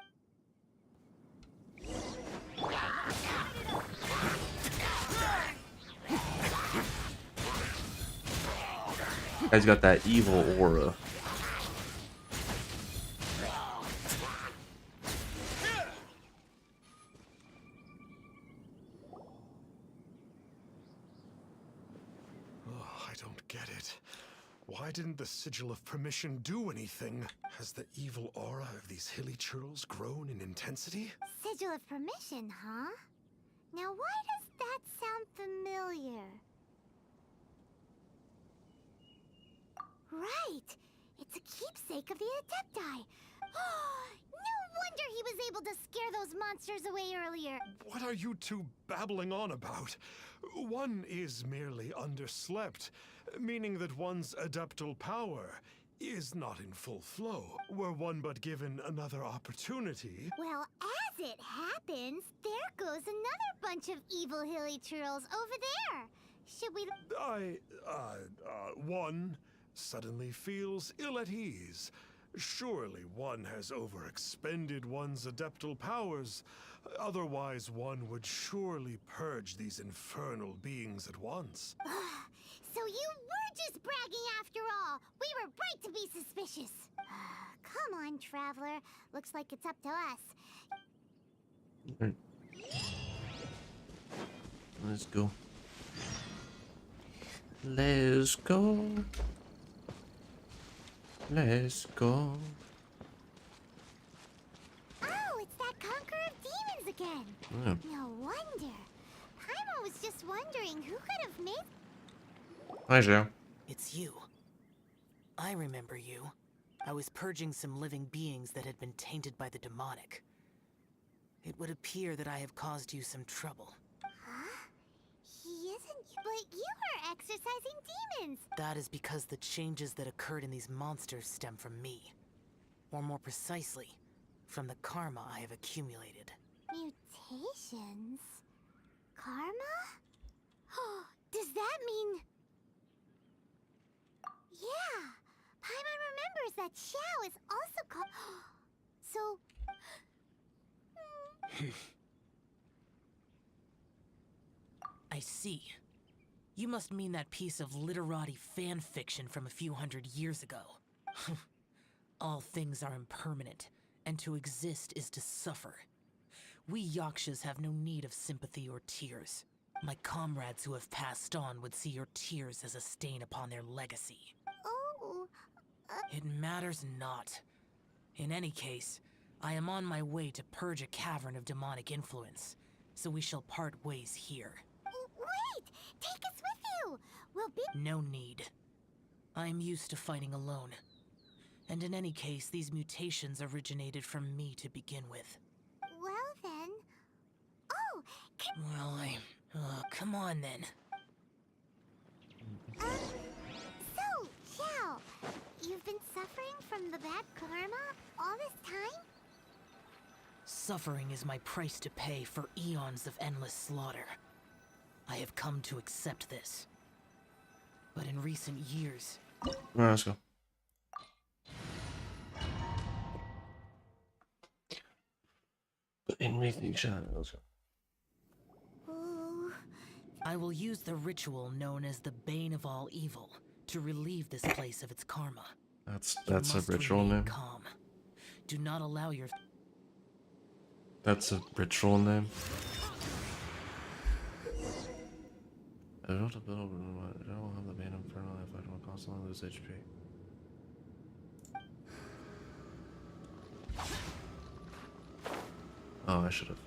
Guy's got that evil aura. I don't get it. Why didn't the Sigil of Permission do anything? Has the evil aura of these hilly churls grown in intensity? Sigil of Permission, huh? Now why does that sound familiar? Right! It's a keepsake of the Adepti! No wonder he was able to scare those monsters away earlier! What are you two babbling on about? One is merely underslept, meaning that one's adeptal power is not in full flow. Were one but given another opportunity... Well, as it happens, there goes another bunch of evil hilly churls over there! Should we... One suddenly feels ill at ease. Surely one has overexpended one's adeptal powers. Otherwise, one would surely purge these infernal beings at once. So you were just bragging after all! We were right to be suspicious! Come on, Traveler. Looks like it's up to us. Let's go. Let's go. Let's go. Oh, it's that Conqueror of Demons again! Yeah. No wonder. Paimon was just wondering who could have made... Hi, Zhao. It's you. I remember you. I was purging some living beings that had been tainted by the demonic. It would appear that I have caused you some trouble. Huh? He isn't... But you are exorcising demons! That is because the changes that occurred in these monsters stem from me. Or more precisely, from the karma I have accumulated. Mutations? Karma? Does that mean... Yeah! Paimon remembers that Xiao is also called... So... I see. You must mean that piece of literati fan fiction from a few hundred years ago. All things are impermanent, and to exist is to suffer. We Yakshas have no need of sympathy or tears. My comrades who have passed on would see your tears as a stain upon their legacy. Oh... It matters not. In any case, I am on my way to purge a cavern of demonic influence, so we shall part ways here. Wait! Take us with you! We'll be... No need. I am used to fighting alone. And in any case, these mutations originated from me to begin with. Well then... Oh! Well, come on then. So, Xiao, you've been suffering from the bad karma all this time? Suffering is my price to pay for eons of endless slaughter. I have come to accept this. But in recent years... Alright, let's go. In recent shadows. Let's go. I will use the ritual known as the Bane of All Evil to relieve this place of its karma. That's You a must ritual remain name. calm. Do not allow your... That's a ritual name. I don't have to build. I don't have the Bane Infernal if I don't constantly lose HP. Oh, I should have.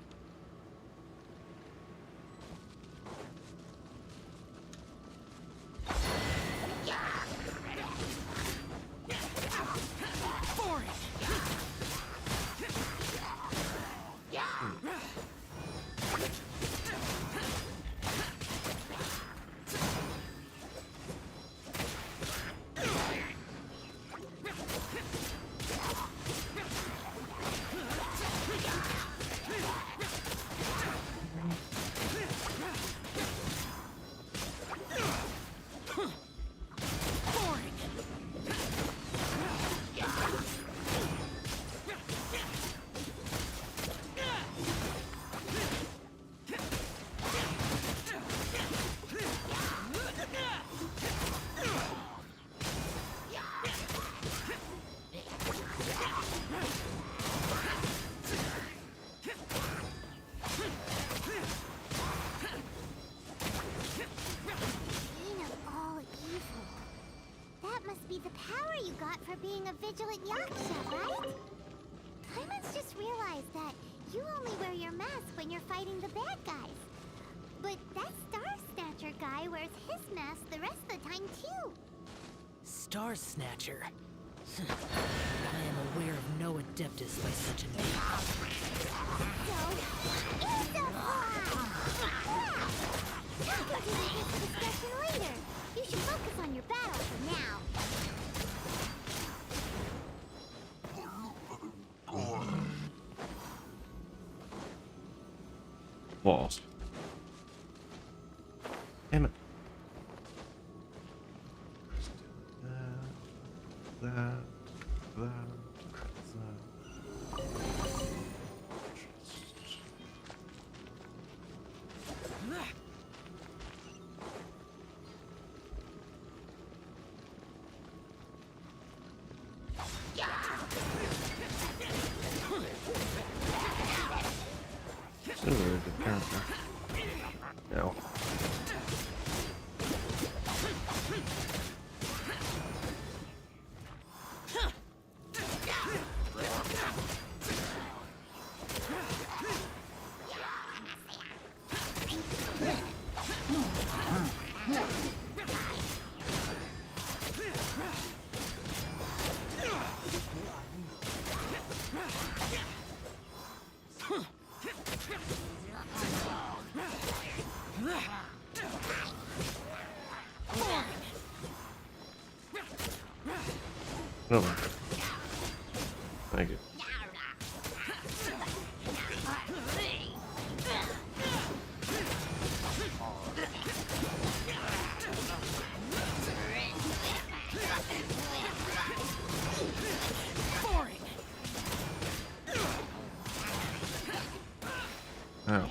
Being a vigilant Yaksha, right? Clemens just realized that you only wear your mask when you're fighting the bad guys. But that Star Snatcher guy wears his mask the rest of the time too. Star Snatcher? I am aware of no Adeptus by such a name. So, we'll continue this discussion later. You should focus on your battle for now. Walls. Damn it. That. Still a really good character. No. No. Thank you. Oh.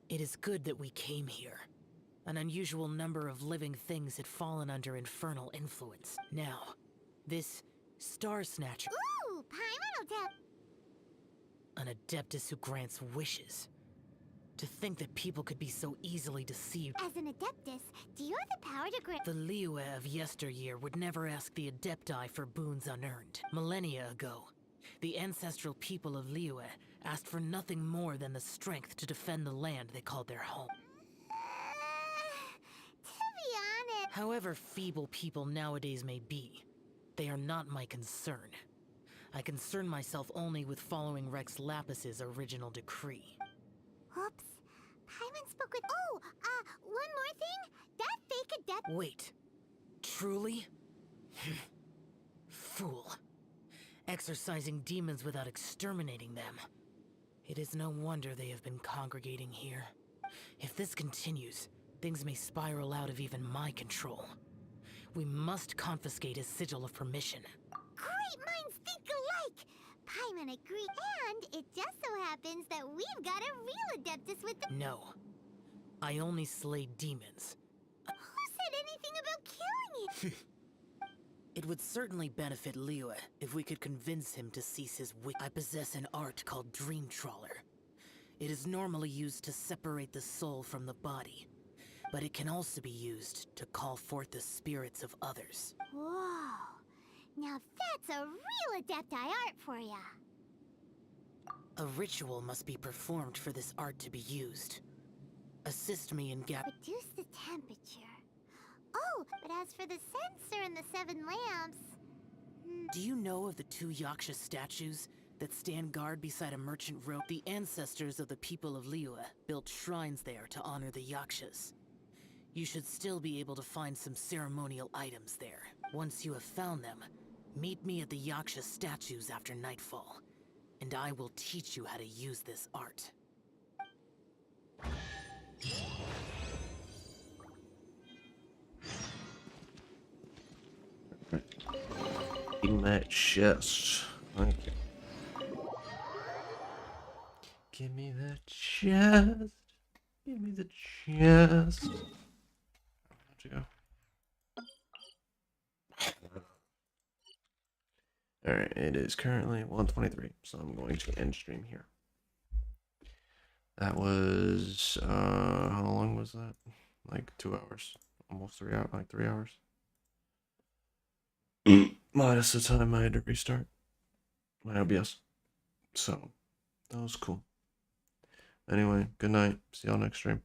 It is good that we came here. An unusual number of living things had fallen under infernal influence. Now, this Star Snatcher... Ooh, Paimon An Adeptus who grants wishes. To think that people could be so easily deceived. As an Adeptus, do you have the power to grant... The Liyue of yesteryear would never ask the Adepti for boons unearned. Millennia ago, the ancestral people of Liyue asked for nothing more than the strength to defend the land they called their home. To be honest... However feeble people nowadays may be, they are not my concern. I concern myself only with following Rex Lapis's original decree. Oops. Paimon spoke with... Oh, one more thing. That fake adept. Wait. Truly? Fool. Exorcising demons without exterminating them. It is no wonder they have been congregating here. If this continues, things may spiral out of even my control. We must confiscate his sigil of permission. Great minds think alike! Paimon agreed, and it just so happens that we've got a real adeptus with the— No. I only slay demons. Who said anything about killing it? It would certainly benefit Liyue if we could convince him to cease his I possess an art called Dream Trawler. It is normally used to separate the soul from the body, but it can also be used to call forth the spirits of others. Whoa. Now that's a real adepti art for ya. A ritual must be performed for this art to be used. Assist me in Reduce the temperature. Oh, but as for the censer and the 7 lamps... Do you know of the 2 Yaksha statues that stand guard beside a merchant road? The ancestors of the people of Liyue built shrines there to honor the Yakshas. You should still be able to find some ceremonial items there. Once you have found them, meet me at the Yaksha statues after nightfall, and I will teach you how to use this art. In that chest. Thank you. Give me the chest. Give me the chest. Where'd you go? Alright, it is currently 1:23, so I'm going to end stream here. That was, how long was that? Like 2 hours. Almost 3 hours, like 3 hours. Minus the time I had to restart my OBS. So, that was cool. Anyway, good night. See y'all next stream.